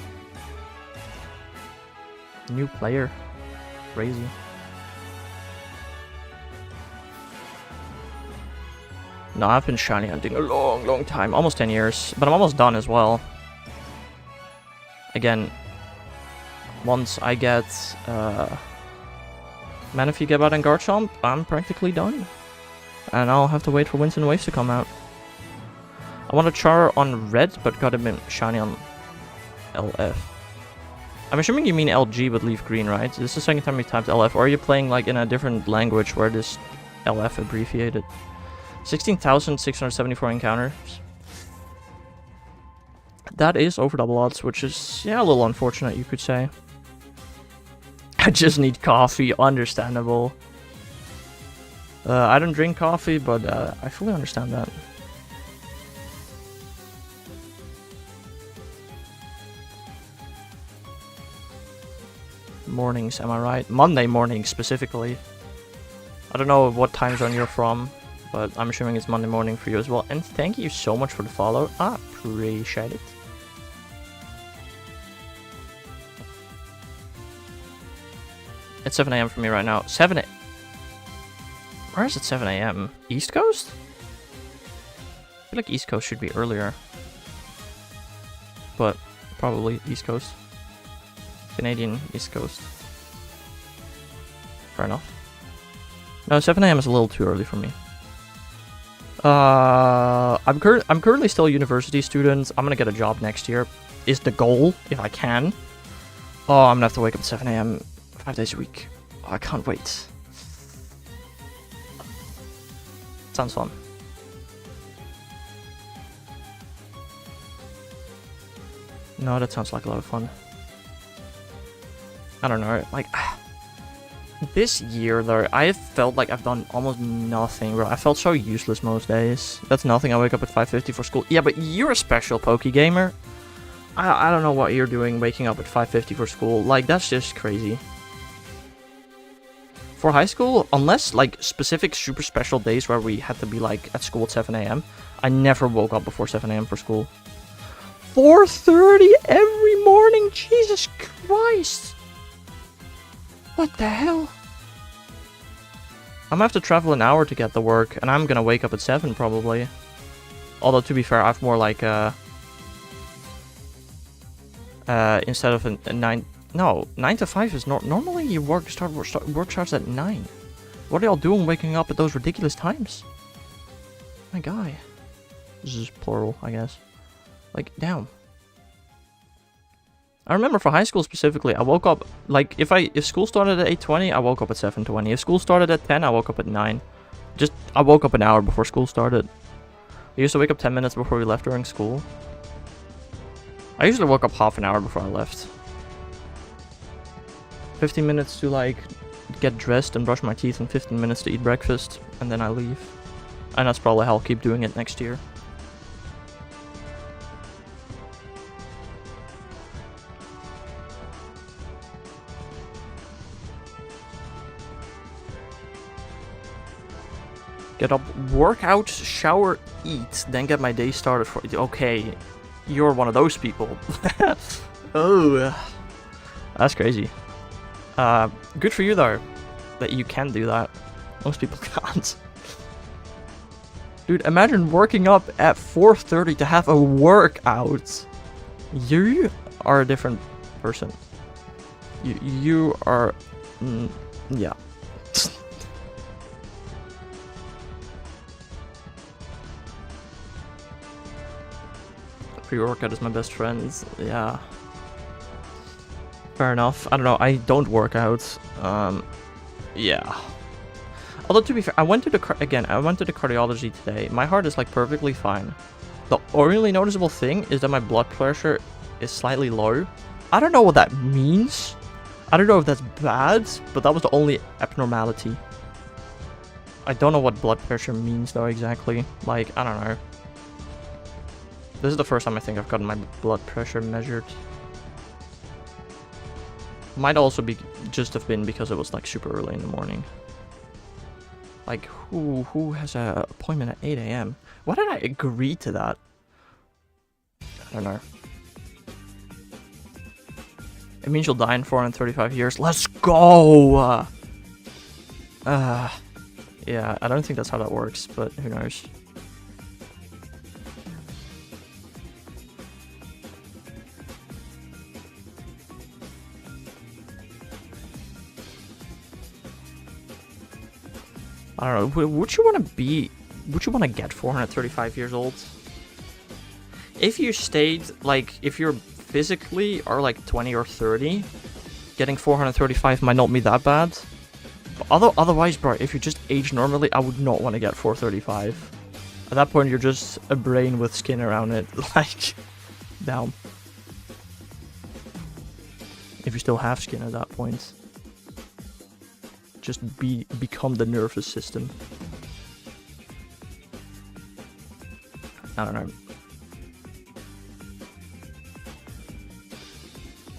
New player. Crazy. No, I've been shiny hunting a long time. Almost 10 years. But I'm almost done as well. Again, once I get Manaphy, Gabite, and Garchomp, I'm practically done. And I'll have to wait for Winds and Waves to come out. I want a Char on red, but got him shiny on LF. I'm assuming you mean LG but leaf green, right? This is the second time you typed LF, or are you playing like in a different language where this LF abbreviated? 16,674 encounters. That is over double odds, which is, yeah, a little unfortunate, you could say. I just need coffee, understandable. I don't drink coffee, but I fully understand that. Mornings, am I right? Monday morning specifically. I don't know what time zone you're from, but I'm assuming it's Monday morning for you as well. And thank you so much for the follow. I appreciate it. It's 7 AM for me right now. 7 AM. Where is it 7 AM? East Coast? I feel like East Coast should be earlier. But probably East Coast. Canadian East Coast. Fair enough. No, 7 AM is a little too early for me. I'm currently still a university student. I'm gonna get a job next year. Is the goal, if I can. Oh, I'm gonna have to wake up at 7 AM 5 days a week. Oh, I can't wait. Sounds fun. No, that sounds like a lot of fun. I don't know, like, this year though, I have felt like I've done almost nothing, bro. I felt so useless most days. That's nothing, I wake up at 5:50 for school. Yeah, but you're a special Pokegamer. I don't know what you're doing waking up at 5:50 for school. Like, that's just crazy. For high school, unless, like, specific super special days where we had to be, like, at school at 7 AM, I never woke up before 7 AM for school. 4:30 every morning? Jesus Christ! What the hell? I'm gonna have to travel an hour to get to work, and I'm gonna wake up at 7 probably. Although, to be fair, I've more like instead of a 9... No, 9 to 5 is normally your work starts at 9. What are y'all doing waking up at those ridiculous times? My guy. This is plural, I guess. Like, damn. I remember for high school specifically, I woke up, like, if school started at 8:20, I woke up at 7:20. If school started at 10, I woke up at 9. I woke up an hour before school started. I used to wake up 10 minutes before we left during school. I usually woke up half an hour before I left. 15 minutes to like get dressed and brush my teeth, and 15 minutes to eat breakfast, and then I leave. And that's probably how I'll keep doing it next year. Get up, work out, shower, eat, then get my day started for it. Okay, you're one of those people. Oh, that's crazy. Good for you though, that you can do that. Most people can't. Dude, imagine working up at 4:30 to have a workout. You are a different person. You are, yeah. Pre-workout is my best friend. Yeah. Fair enough. I don't know. I don't work out. Yeah. Although to be fair, I went to the cardiology today. My heart is like perfectly fine. The only noticeable thing is that my blood pressure is slightly low. I don't know what that means. I don't know if that's bad, but that was the only abnormality. I don't know what blood pressure means though exactly. Like, I don't know. This is the first time I think I've gotten my blood pressure measured. Might also be just have been because it was like super early in the morning. Like, who has an appointment at 8 AM? Why did I agree to that? I don't know. It means you'll die in 435 years. Let's go! Yeah, I don't think that's how that works, but who knows. I don't know, would you want to be, would you want to get 435 years old? If you stayed, like, if you're physically are like 20 or 30, getting 435 might not be that bad. But otherwise, bro, if you just age normally, I would not want to get 435. At that point, you're just a brain with skin around it, like, down. If you still have skin at that point. Just become the nervous system. I don't know.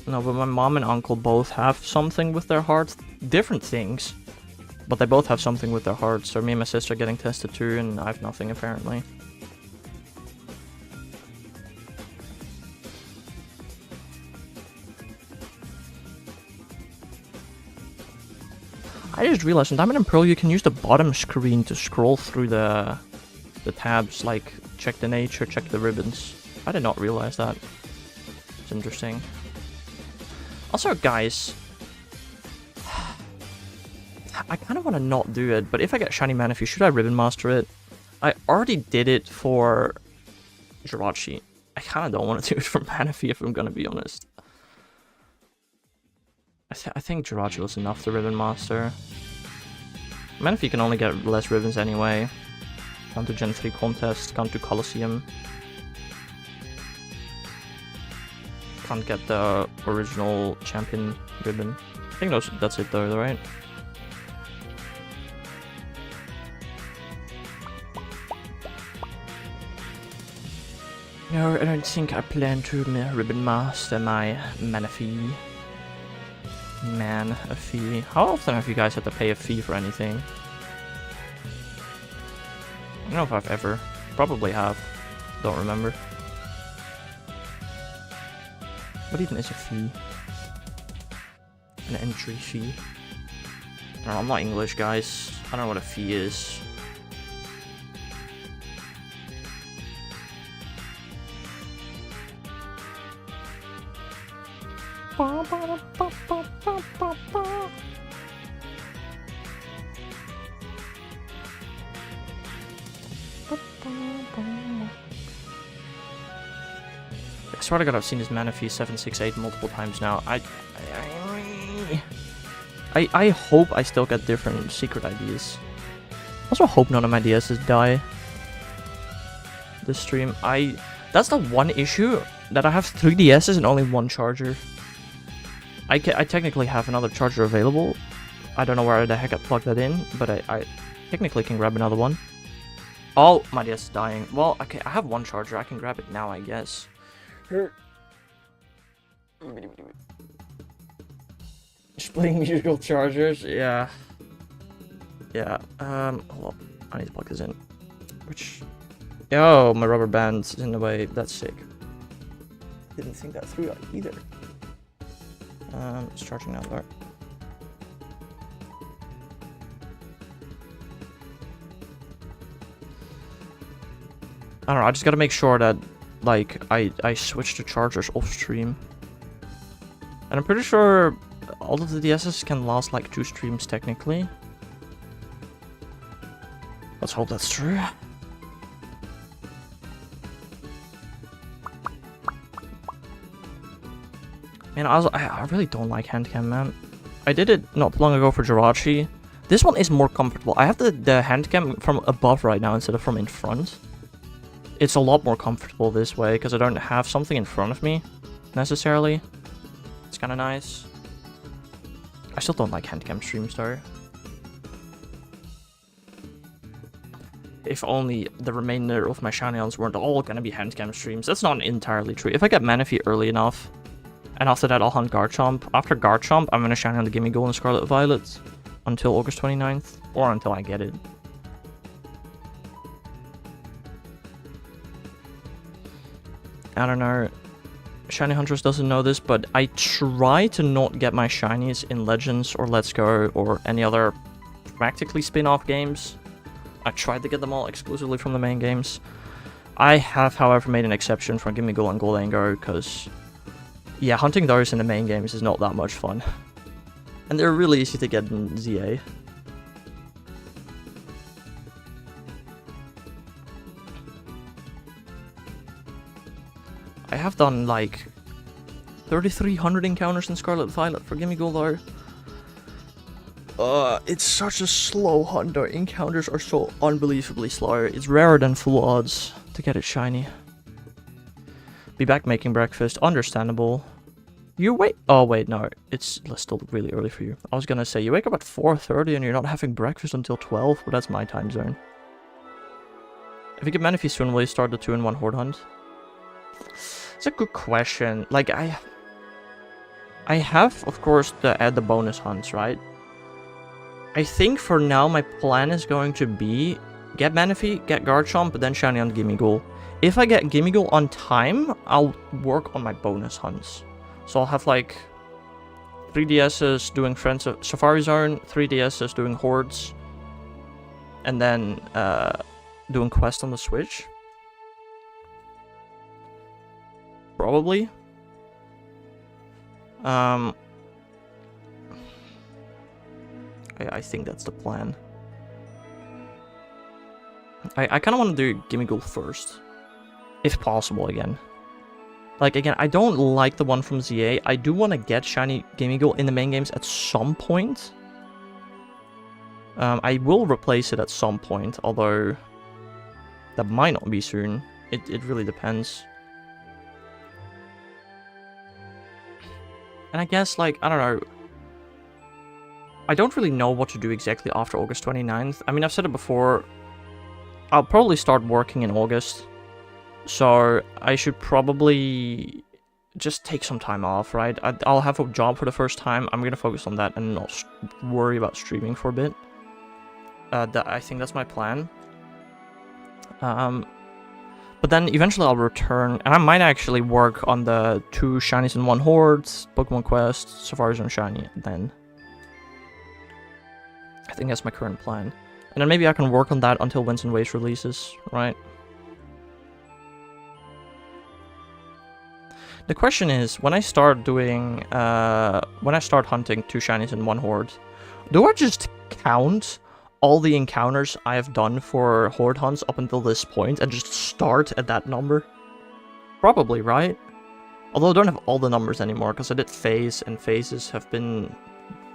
No, but my mom and uncle both have something with their hearts. Different things. But they both have something with their hearts. So me and my sister are getting tested too, and I have nothing apparently. I just realized in Diamond and Pearl you can use the bottom screen to scroll through the tabs, like check the nature, check the ribbons. I did not realize that. It's interesting. Also, guys, I kind of want to not do it, but if I get Shiny Manaphy, should I Ribbon Master it? I already did it for Jirachi. I kind of don't want to do it for Manaphy if I'm going to be honest. I think Jirachi was enough to Ribbon Master. Manaphy can only get less ribbons anyway. Gone to Gen 3 contest, gone to Colosseum. Can't get the original champion ribbon. I think that's it though, right? No, I don't think I plan to Ribbon Master my Manaphy. Manaphy. How often have you guys had to pay a fee for anything? I don't know if I've ever. Probably have. Don't remember. What even is a fee? An entry fee? No, I'm not English, guys. I don't know what a fee is. I swear to God, I've seen his Manaphy 768 multiple times now. I hope I still get different secret ideas. Also hope none of my DSs die. this stream. That's the one issue, that I have 3 DSs and only 1 charger. I technically have another charger available. I don't know where the heck I plugged that in, but I technically can grab another one. Oh, my DS is dying. Well, okay, I have 1 charger. I can grab it now, I guess. Just playing musical chargers, yeah. Yeah, hold on. I need to plug this in. Which... Oh, my rubber band's in the way. That's sick. Didn't think that through either. It's charging now, though. I don't know, I just gotta make sure that, like, I switch to chargers off stream. And I'm pretty sure all of the DSs can last, like, 2 streams, technically. Let's hope that's true. Man, I really don't like handcam, man. I did it not long ago for Jirachi. This one is more comfortable. I have the handcam from above right now instead of from in front. It's a lot more comfortable this way, because I don't have something in front of me, necessarily. It's kind of nice. I still don't like handcam streams, though. If only the remainder of my Shanions weren't all gonna be handcam streams. That's not entirely true. If I get Manaphy early enough, and after that I'll hunt Garchomp. After Garchomp, I'm gonna Shiny on the Gimme Gold and Scarlet Violet until August 29th, or until I get it. I don't know. Shiny Hunters doesn't know this, but I try to not get my shinies in Legends or Let's Go or any other practically spin-off games. I tried to get them all exclusively from the main games. I have, however, made an exception for Gimme Gold and Goldango, because, yeah, hunting those in the main games is not that much fun. And they're really easy to get in ZA. I have done, like, 3,300 encounters in Scarlet Violet for Gimme Gold, though. It's such a slow hunt, though. Encounters are so unbelievably slow. It's rarer than full odds to get it shiny. Be back making breakfast. Understandable. You wait. Oh, wait, no. It's still really early for you. I was gonna say, you wake up at 4:30 and you're not having breakfast until 12, but that's my time zone. If you get Manaphy soon, will you start the 2-in-1 Horde hunt? It's a good question. Like, I have, of course, to add the bonus hunts, right? I think for now my plan is going to be get Manaphy, get Garchomp, but then shiny on Gimme Gold. If I get Gimme Gold on time, I'll work on my bonus hunts. So I'll have like 3 DSs doing Friends of Safari Zone, 3 DSs doing Hordes, and then doing Quest on the Switch. Probably. I think that's the plan. I kind of want to do Gimme Gold first. If possible, again. Like, again, I don't like the one from ZA. I do want to get shiny Gimme Gold in the main games at some point. I will replace it at some point, although that might not be soon. It really depends. And I guess, like, I don't know. I don't really know what to do exactly after August 29th. I mean, I've said it before. I'll probably start working in August. So I should probably just take some time off, right? I'll have a job for the first time. I'm going to focus on that and not worry about streaming for a bit. I think that's my plan. But then eventually I'll return, and I might actually work on the 2 shinies in 1 Hordes, Pokemon Quest, Safari Zone shiny, then. I think that's my current plan. And then maybe I can work on that until Winds and Waves releases, right? The question is, when I start doing, when I start hunting 2 shinies in 1 Horde, do I just count all the encounters I have done for Horde hunts up until this point and just start at that number? Probably, right? Although I don't have all the numbers anymore, because I did phase, and phases have been,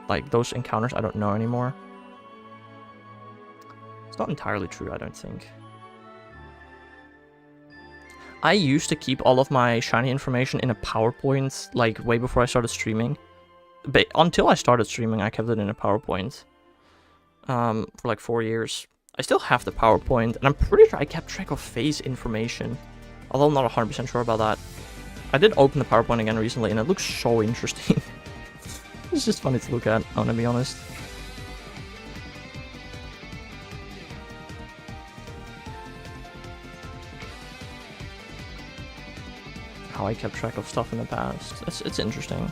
like, those encounters I don't know anymore. It's not entirely true, I don't think. I used to keep all of my shiny information in a PowerPoint, like, way before I started streaming. But until I started streaming, I kept it in a PowerPoint. For like 4 years. I still have the PowerPoint, and I'm pretty sure I kept track of phase information. Although I'm not 100% sure about that. I did open the PowerPoint again recently, and it looks so interesting. It's just funny to look at, I'm gonna be honest. How I kept track of stuff in the past. It's interesting.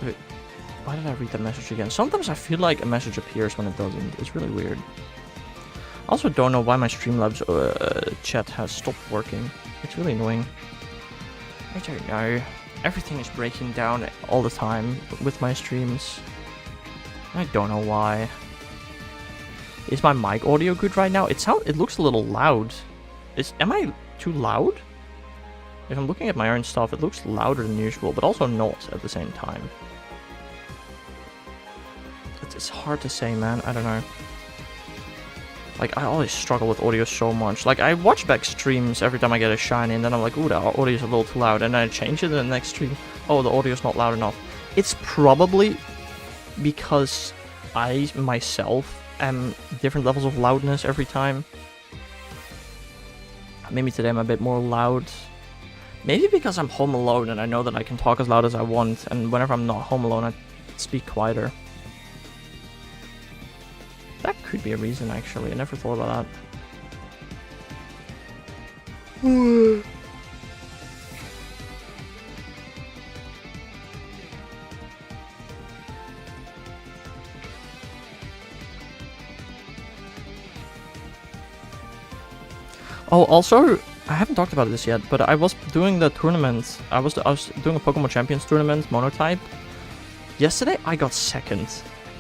Wait, why did I read that message again? Sometimes I feel like a message appears when it doesn't. It's really weird. I also don't know why my Streamlabs chat has stopped working. It's really annoying. I don't know. Everything is breaking down all the time with my streams. I don't know why. Is my mic audio good right now? It looks a little loud. Am I too loud? If I'm looking at my own stuff, it looks louder than usual, but also not at the same time. It's hard to say, man. I don't know. Like, I always struggle with audio so much. Like, I watch back streams every time I get a shiny, and then I'm like, ooh, the audio's a little too loud. And then I change it in the next stream. Oh, the audio's not loud enough. It's probably because I, myself, am different levels of loudness every time. Maybe today I'm a bit more loud. Maybe because I'm home alone, and I know that I can talk as loud as I want. And whenever I'm not home alone, I speak quieter. That could be a reason, actually. I never thought about that. Oh, also, I haven't talked about this yet, but I was doing the tournament. I was doing a Pokemon Champions tournament, monotype. Yesterday, I got second.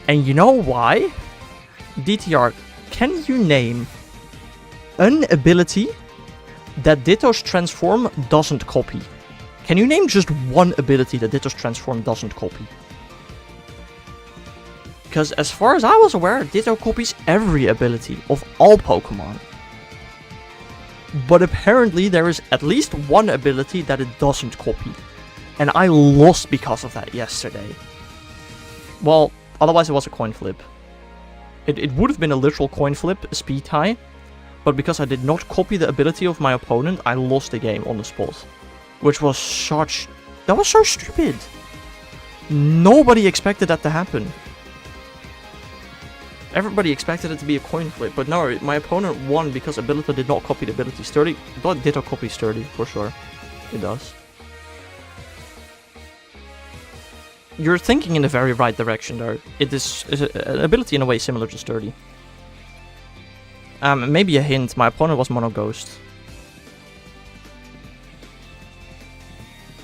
And you know why? DTR, can you name an ability that Ditto's Transform doesn't copy? Can you name just one ability that Ditto's Transform doesn't copy? Because as far as I was aware, Ditto copies every ability of all Pokemon. But apparently there is at least one ability that it doesn't copy. And I lost because of that yesterday. Well, otherwise it was a coin flip. It would have been a literal coin flip, speed tie, but because I did not copy the ability of my opponent, I lost the game on the spot. Which was that was so stupid. Nobody expected that to happen. Everybody expected it to be a coin flip, but no, my opponent won because Abilita did not copy the ability. Sturdy, but Ditto copy Sturdy, for sure. It does. You're thinking in the very right direction, though. It is an ability in a way similar to Sturdy. Maybe a hint, my opponent was Mono Ghost.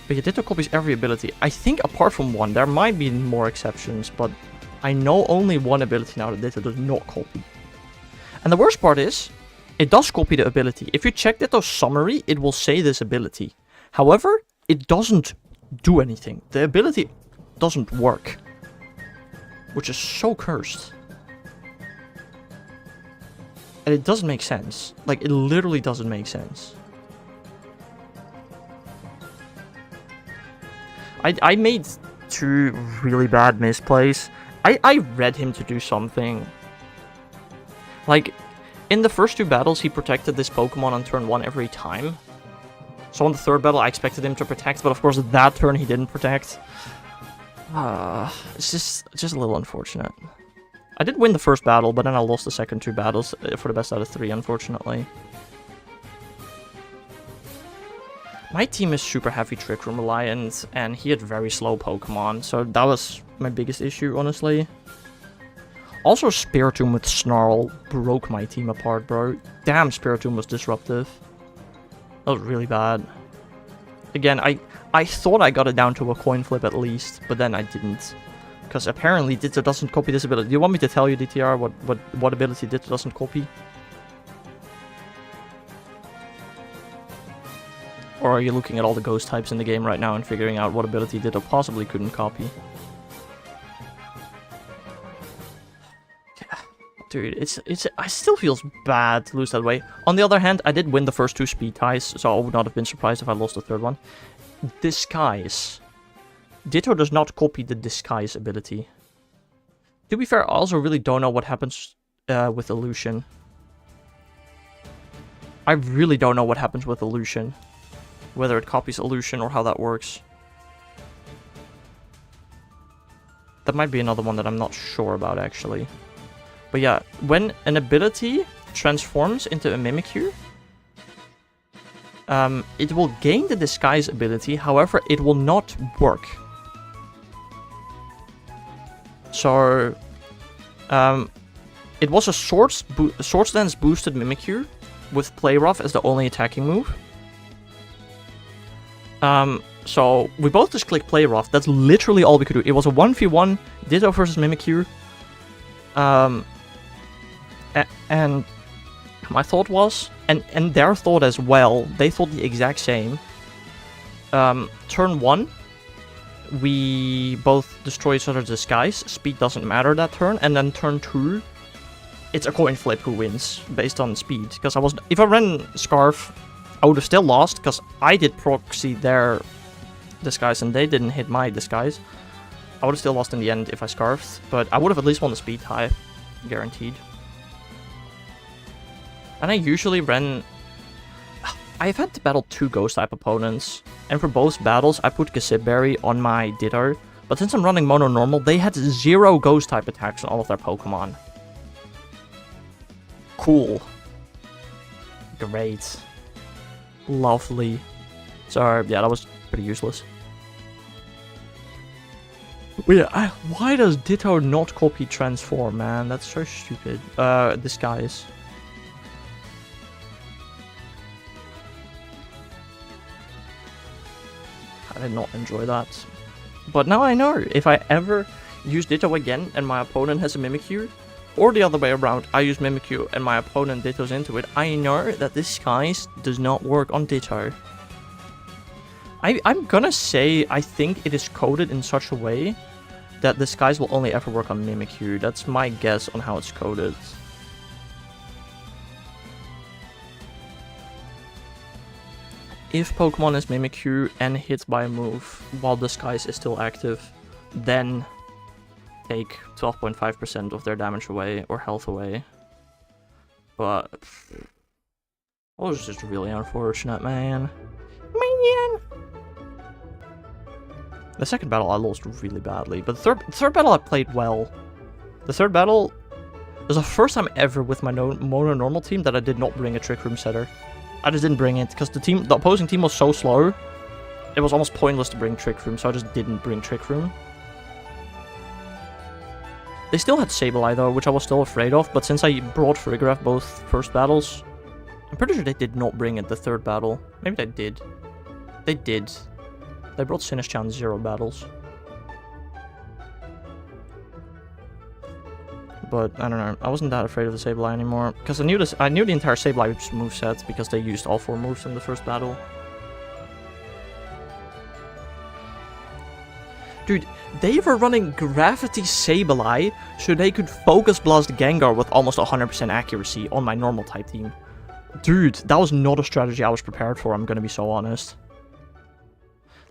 But yeah, Ditto copies every ability. I think apart from one, there might be more exceptions, but I know only one ability now that Ditto does not copy. And the worst part is, it does copy the ability. If you check Ditto's summary, it will say this ability. However, it doesn't do anything. The ability doesn't work. Which is so cursed. And it doesn't make sense. Like, it literally doesn't make sense. I made 2 really bad misplays. I read him to do something. Like, in the first 2 battles, he protected this Pokemon on turn 1 every time. So on the 3rd battle, I expected him to protect, but of course that turn he didn't protect. It's just a little unfortunate. I did win the first battle, but then I lost the second 2 battles for the best out of 3, unfortunately. My team is super heavy Trick Room reliant, and he had very slow Pokemon, so that was my biggest issue, honestly. Also, Spiritomb with Snarl broke my team apart, bro. Damn, Spiritomb was disruptive. That was really bad. Again, I thought I got it down to a coin flip at least, but then I didn't. Because apparently Ditto doesn't copy this ability. Do you want me to tell you, DTR, what ability Ditto doesn't copy? Or are you looking at all the ghost types in the game right now and figuring out what ability Ditto possibly couldn't copy? Dude, it still feels bad to lose that way. On the other hand, I did win the first 2 speed ties, so I would not have been surprised if I lost the third one. Disguise. Ditto does not copy the disguise ability. To be fair, I also really don't know what happens with illusion. I really don't know what happens with illusion. Whether it copies illusion or how that works. That might be another one that I'm not sure about, actually. But yeah, when an ability transforms into a Mimikyu, it will gain the disguise ability, however, it will not work. So, it was a Swords Dance boosted Mimikyu, with Play Rough as the only attacking move. So we both just clicked Play Rough. That's literally all we could do. It was a 1v1 Ditto versus Mimikyu. And my thought was, and their thought as well, they thought the exact same. Turn 1, we both destroy each other's disguise. Speed doesn't matter that turn. And then turn 2, it's a coin flip who wins based on speed. Because if I ran Scarf, I would have still lost because I did proxy their disguise and they didn't hit my disguise. I would have still lost in the end if I Scarfed, but I would have at least won the speed high, guaranteed. And I usually ran... I've had to battle 2 ghost type opponents, and for both battles I put Gesibberry on my Ditto, but since I'm running mono normal, they had 0 ghost type attacks on all of their Pokemon. Cool. Great. Lovely. So, yeah, that was pretty useless. But yeah, why does Ditto not copy Transform, man? That's so stupid. Disguise. I did not enjoy that. But now I know, if I ever use Ditto again and my opponent has a Mimikyu, or the other way around, I use Mimikyu and my opponent Dittos into it, I know that Disguise does not work on Ditto. I'm gonna say I think it is coded in such a way that Disguise will only ever work on Mimikyu. That's my guess on how it's coded. If Pokemon is Mimikyu and hit by a move while Disguise is still active, then take 12.5% of their damage away or health away. But that was just really unfortunate, man. The second battle I lost really badly, but the third battle I played well. The third battle was the first time ever with my mono normal team that I did not bring a Trick Room setter. I just didn't bring it because the opposing team was so slow. It was almost pointless to bring Trick Room, so I just didn't bring Trick Room. They still had Sableye though, which I was still afraid of, but since I brought Farigiraf both first battles, I'm pretty sure they did not bring it the third battle. Maybe they did. They did. They brought Sinistchan 0 battles. But I don't know, I wasn't that afraid of the Sableye anymore, because I knew the entire Sableye moveset because they used all 4 moves in the first battle. Dude, they were running Gravity Sableye so they could Focus Blast Gengar with almost 100% accuracy on my normal type team. Dude, that was not a strategy I was prepared for, I'm gonna be so honest.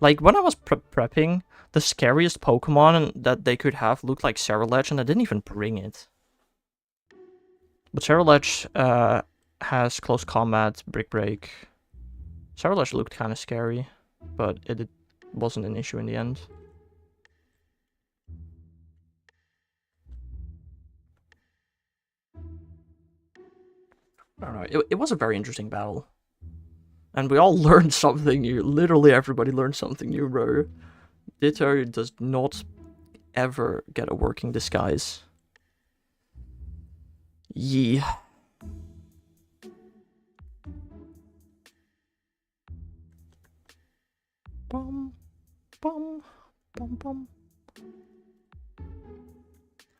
Like, when I was prepping, the scariest Pokemon that they could have looked like Cerulege, and I didn't even bring it. But Cerulege has Close Combat, Brick Break. Cerulege looked kind of scary, but it wasn't an issue in the end. I don't know, it was a very interesting battle. And we all learned something new. Literally everybody learned something new, bro. Ditto does not ever get a working disguise. Yeah. Bum, bum, bum, bum.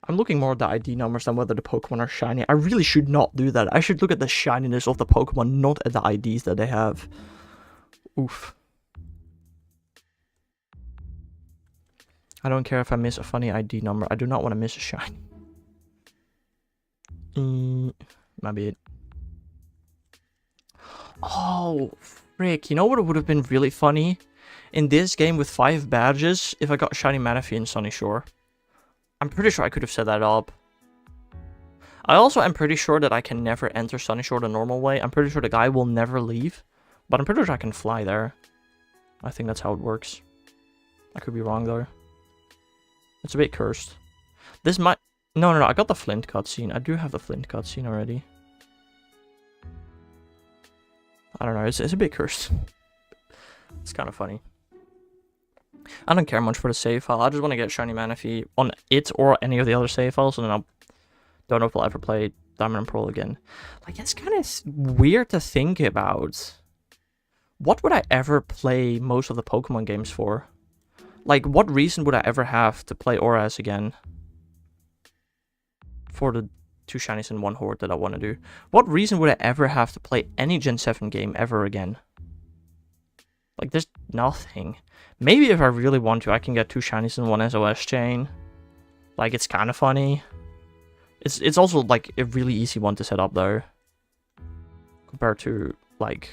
I'm looking more at the ID numbers than whether the Pokemon are shiny. I really should not do that. I should look at the shininess of the Pokemon, not at the IDs that they have. Oof. I don't care if I miss a funny ID number. I do not want to miss a shiny. Might be it. Oh, frick. You know what would have been really funny? In this game with 5 badges, if I got shiny Manaphy in Sunny Shore. I'm pretty sure I could have set that up. I also am pretty sure that I can never enter Sunny Shore the normal way. I'm pretty sure the guy will never leave. But I'm pretty sure I can fly there. I think that's how it works. I could be wrong though. It's a bit cursed. This might... No, I got the Flint cutscene. I do have the Flint cutscene already. I don't know, it's a bit cursed. It's kind of funny. I don't care much for the save file. I just want to get shiny Manaphy on it or any of the other save files, and then I don't know if I'll ever play Diamond and Pearl again. Like, it's kind of weird to think about. What would I ever play most of the Pokemon games for? Like, what reason would I ever have to play Auras again? For the 2 shinies in 1 horde that I want to do. What reason would I ever have to play any Gen 7 game ever again? Like, there's nothing. Maybe if I really want to, I can get 2 shinies in 1 SOS chain. Like, it's kind of funny. It's also, like, a really easy one to set up, though. Compared to, like,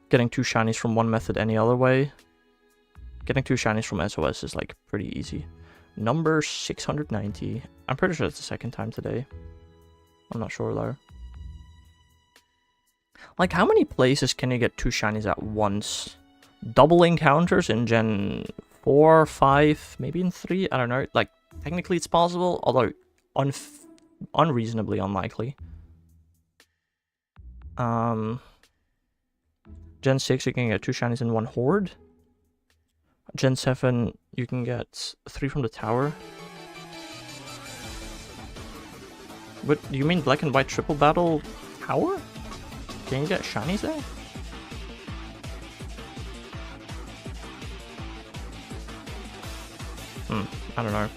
getting 2 shinies from one method any other way. Getting 2 shinies from SOS is, like, pretty easy. Number 690. I'm pretty sure it's the 2nd time today. I'm not sure, though. Like, how many places can you get 2 shinies at once? Double encounters in Gen 4, 5, maybe in 3? I don't know. Like, technically it's possible, although unreasonably unlikely. Gen 6, you can get 2 shinies in 1 horde. Gen 7, you can get 3 from the tower. But do you mean black and white triple battle tower? Can you get shinies there? I don't know.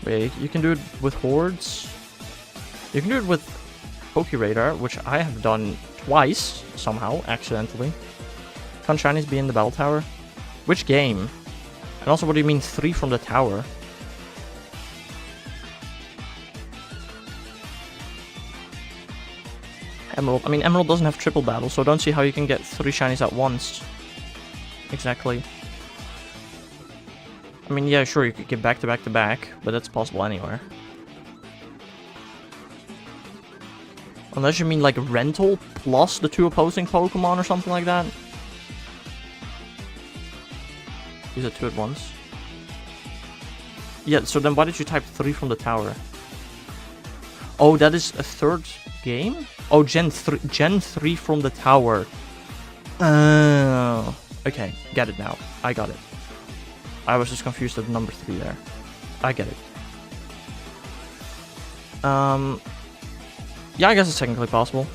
Wait, you can do it with hordes. You can do it with Pokeradar, which I have done twice, somehow, accidentally. Can shinies be in the battle tower? Which game? And also, what do you mean 3 from the tower? Emerald. I mean, Emerald doesn't have triple battle, so I don't see how you can get 3 shinies at once. Exactly. I mean, yeah, sure, you could get back to back to back, but that's possible anywhere. Unless you mean, like, rental plus the 2 opposing Pokemon or something like that. These are 2 at once. Yeah, so then why did you type 3 from the tower? Oh, that is a 3rd game? Oh, Gen 3 from the tower. Oh, okay, get it now. I got it. I was just confused at number 3 there. I get it. Yeah, I guess it's technically possible.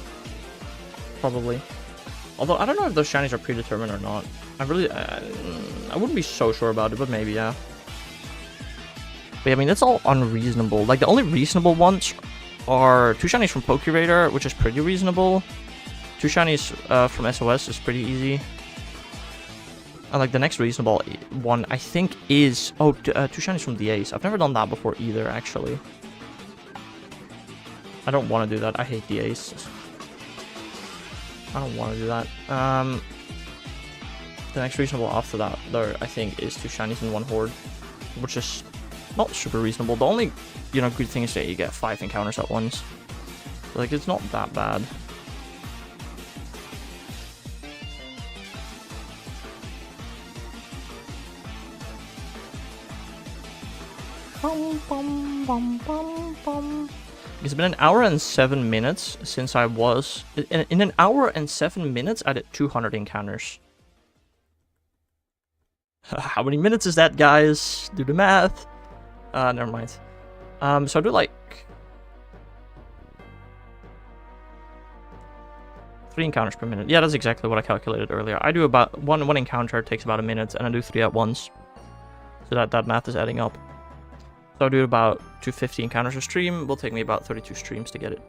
Probably. Although, I don't know if those shinies are predetermined or not. I wouldn't be so sure about it, but maybe, yeah. But yeah, I mean, that's all unreasonable. Like, the only reasonable ones are 2 shinies from Pokeradar, which is pretty reasonable. 2 shinies from SOS is pretty easy. And like the next reasonable one, I think, is 2 shinies from the Ace. I've never done that before either, actually. I don't want to do that. I hate the Ace. I don't want to do that. The next reasonable after that, though, I think, is 2 shinies in 1 horde, which is not super reasonable. The only, you know, good thing is that you get 5 encounters at once. Like, it's not that bad. It's been an hour and 7 minutes since I was... In an hour and 7 minutes, I did 200 encounters. How many minutes is that, guys? Do the math. Never mind. So I do like... 3 encounters per minute. Yeah, that's exactly what I calculated earlier. I do about... One encounter takes about a minute, and I do 3 at once. So that math is adding up. So I'll do about 250 encounters a stream. Will take me about 32 streams to get it.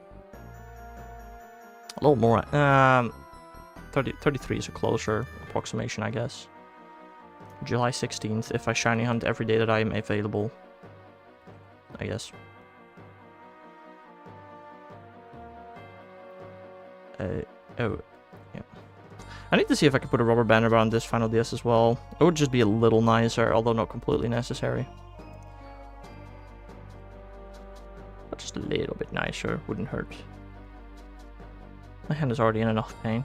A little more. 33 is a closer. approximation, I guess. July 16th, if I shiny hunt every day that I am available. I guess. Oh, yeah. I need to see if I can put a rubber band around this final DS as well. It would just be a little nicer, although not completely necessary. But just a little bit nicer, wouldn't hurt. My hand is already in enough pain.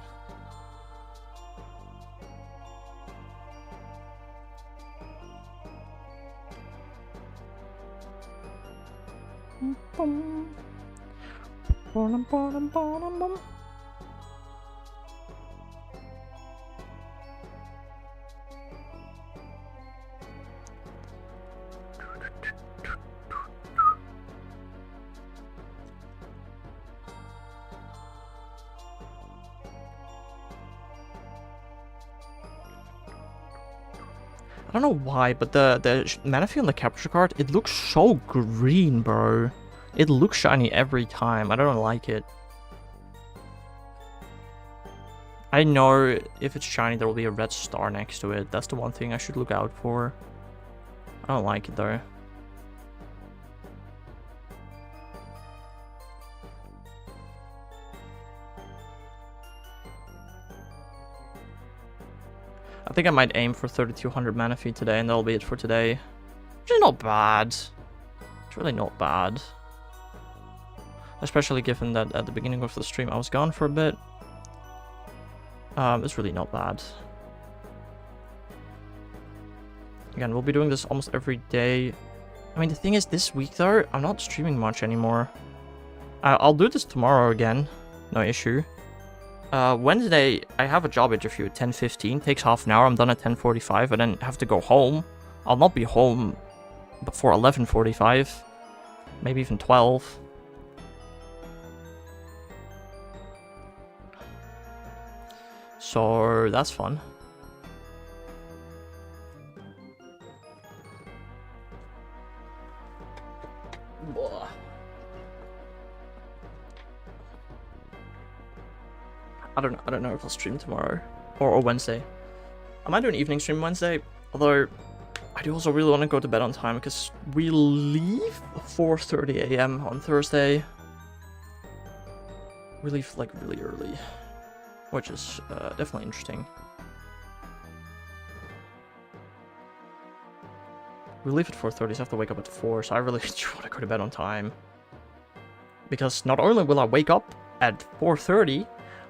I don't know why, but the Manaphy on the capture card, it looks so green, bro. It looks shiny every time. I don't like it. I know if it's shiny, there will be a red star next to it. That's the one thing I should look out for. I don't like it, though. I think I might aim for 3200 Manaphy today, and that'll be it for today. Which is not bad. It's really not bad. Especially given that at the beginning of the stream I was gone for a bit. It's really not bad. Again, we'll be doing this almost every day. I mean, the thing is, this week though, I'm not streaming much anymore. I'll do this tomorrow again. No issue. Wednesday, I have a job interview at 10:15. Takes half an hour. I'm done at 10:45. I then have to go home. I'll not be home before 11:45. Maybe even 12. So, that's fun. I don't know if I'll stream tomorrow or Wednesday. I might do an evening stream Wednesday, although I do also really want to go to bed on time because we leave 4:30 a.m. on Thursday. We leave like really early, which is definitely interesting. We leave at 4:30, so I have to wake up at 4, so I really want to go to bed on time. Because not only will I wake up at 4:30,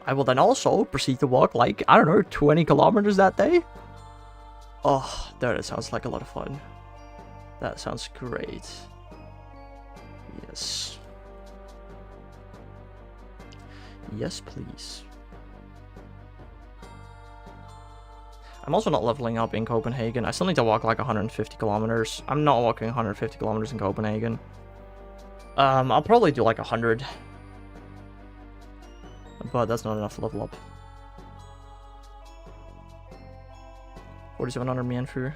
I will then also proceed to walk like, I don't know, 20 kilometers that day. Oh, that sounds like a lot of fun. That sounds great. Yes. Yes, please. I'm also not leveling up in Copenhagen. I still need to walk like 150 kilometers. I'm not walking 150 kilometers in Copenhagen. I'll probably do like 100. But that's not enough to level up. 4700 Manaphy.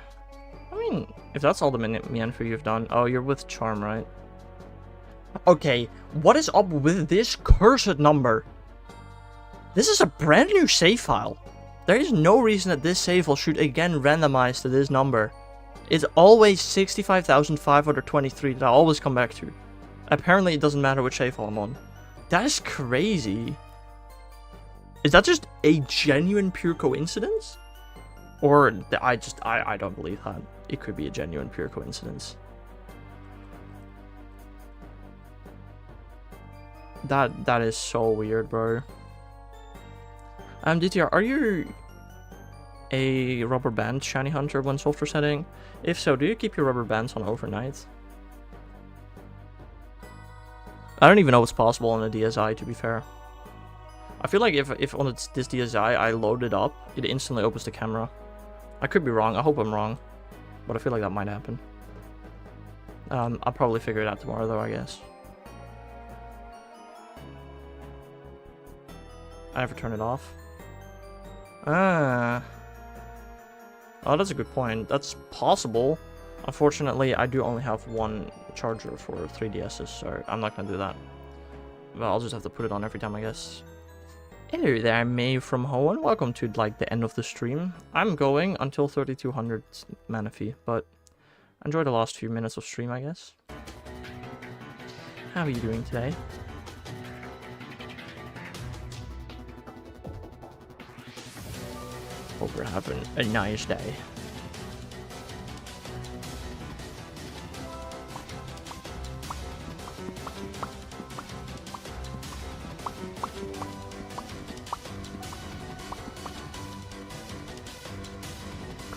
I mean, if that's all the Manaphy you've done... Oh, you're with Charm, right? Okay, what is up with this cursed number? This is a brand new save file. There is no reason that this save file should again randomize to this number. It's always 65,523 that I always come back to. Apparently it doesn't matter which save file I'm on. That is crazy. Is that just a genuine pure coincidence? Or I don't believe that. It could be a genuine pure coincidence. That is so weird, bro. DTR, are you a rubber band shiny hunter when software setting? If so, do you keep your rubber bands on overnight? I don't even know what's possible on a DSi, to be fair. I feel like if on this DSi I load it up, it instantly opens the camera. I could be wrong, I hope I'm wrong. But I feel like that might happen. I'll probably figure it out tomorrow though, I guess. I never turn it off. Ah. Oh, that's a good point. That's possible. Unfortunately, I do only have one charger for 3DSs, so I'm not gonna do that. Well, I'll just have to put it on every time, I guess. Hello there, May from home, and welcome to like the end of the stream. I'm going until 3200 Manaphy, but enjoy the last few minutes of stream, I guess. How are you doing today? Hope you're having a nice day.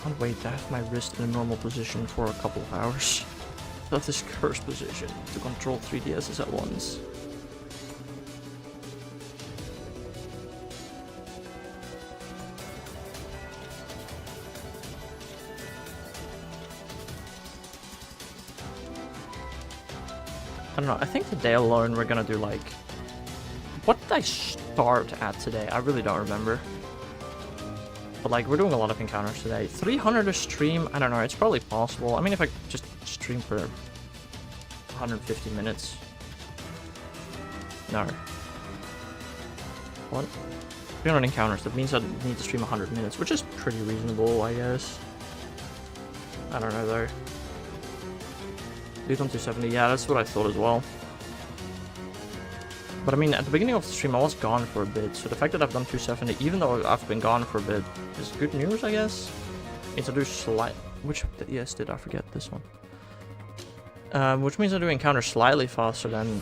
Can't wait to have my wrist in a normal position for a couple of hours. That's this cursed position to control 3 DSs at once. I don't know, I think today alone we're gonna do like... What did I start at today? I really don't remember. But like, we're doing a lot of encounters today. 300 a stream, I don't know, it's probably possible. I mean, if I just stream for 150 minutes. No. What? 300 encounters, that means I need to stream 100 minutes, which is pretty reasonable, I guess. I don't know though. Lead on 270, yeah, that's what I thought as well. But I mean, at the beginning of the stream I was gone for a bit, so the fact that I've done 270, even though I've been gone for a bit, is good news, I guess. Introduce slight... Which... Yes, did I forget this one? Which means I do encounter slightly faster than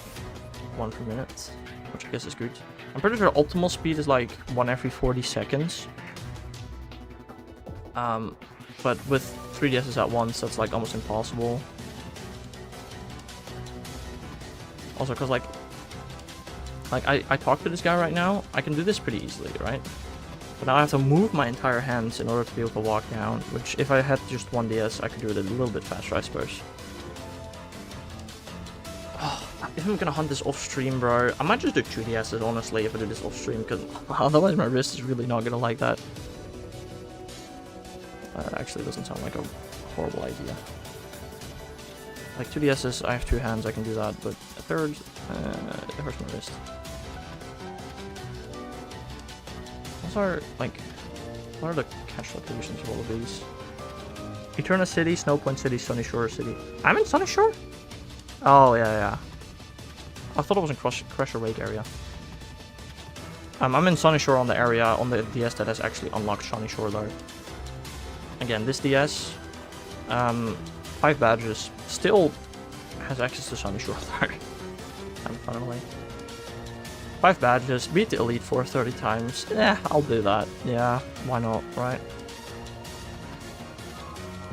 1 per minute, which I guess is good. I'm pretty sure optimal speed is like 1 every 40 seconds. But with 3 DSs at once, that's like almost impossible. Also, because like I talk to this guy right now, I can do this pretty easily, right? But now I have to move my entire hands in order to be able to walk down, which if I had just 1 DS, I could do it a little bit faster, I suppose. Oh, if I'm gonna hunt this off stream, bro, I might just do 2 DSs, honestly, if I do this off stream, because otherwise my wrist is really not gonna like that. Actually, doesn't sound like a horrible idea. Like 2 DSs, I have 2 hands, I can do that, but a third, it hurts my wrist. Like, what are the cache locations of all of these? Eterna City, Snowpoint City, Sunny Shore City. I'm in Sunny Shore? Oh, yeah. I thought it was in Crusher Lake area. I'm in Sunny Shore on the area, on the DS that has actually unlocked Sunny Shore though. Again, this DS, 5 badges, still has access to Sunny Shore though. Finally. 5 badges, beat the Elite Four 30 times. Yeah, I'll do that. Yeah, why not, right?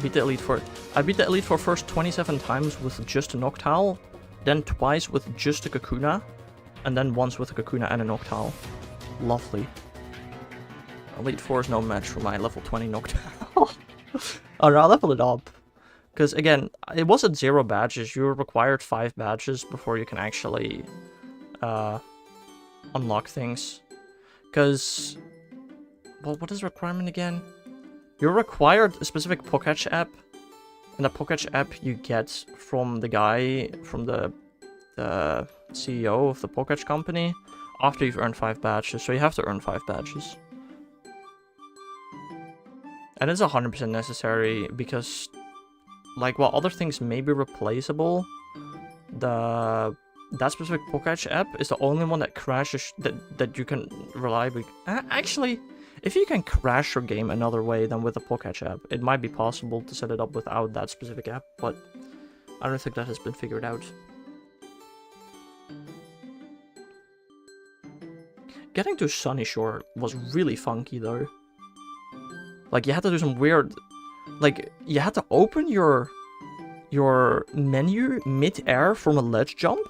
Beat the Elite Four. I beat the Elite Four first 27 times with just a Noctowl, then twice with just a Kakuna, and then once with a Kakuna and a Noctowl. Lovely. Elite Four is no match for my level 20 Noctowl. Oh no, I'll level it up. Because again, it was at 0 badges. You were required 5 badges before you can actually unlock things. Because, well, what is the requirement again? You're required a specific Poketch app, and the Poketch app you get from the guy, from the CEO of the Poketch company, after you've earned 5 badges. So you have to earn 5 badges. And it's 100% necessary because, like, while other things may be replaceable, that specific Poketch app is the only one that crashes, that you can reliably... Actually, if you can crash your game another way than with a Poketch app, it might be possible to set it up without that specific app, but I don't think that has been figured out. Getting to Sunny Shore was really funky though. Like, you had to do some weird... Like, you had to open your menu mid-air from a ledge jump,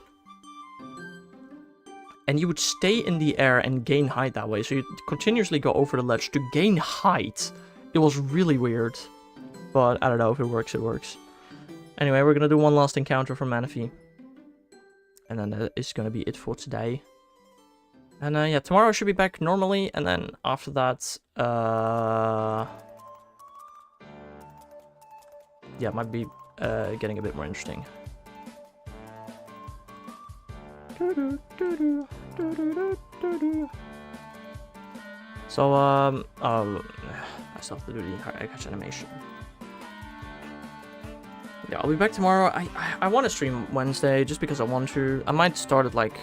and you would stay in the air and gain height that way. So you continuously go over the ledge to gain height. It was really weird, but I don't know, if it works, it works. Anyway, we're gonna do one last encounter from Manaphy, and then that is gonna be it for today. And yeah, tomorrow I should be back normally, and then after that, yeah, it might be getting a bit more interesting. So, I still have to do the catch animation. Yeah, I'll be back tomorrow. I want to stream Wednesday just because I want to. I might start at like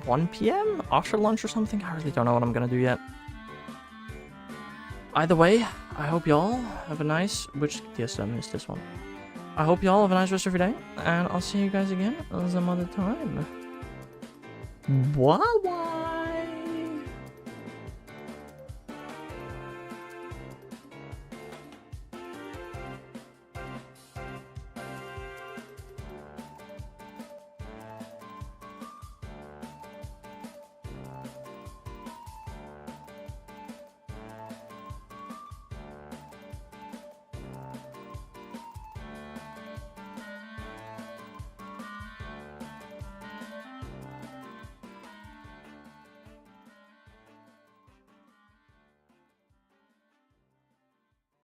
1 p.m. after lunch or something. I really don't know what I'm gonna do yet. Either way, I hope y'all have a nice... Which DSM is this one? I hope y'all have a nice rest of your day, and I'll see you guys again some other time. Bye-bye!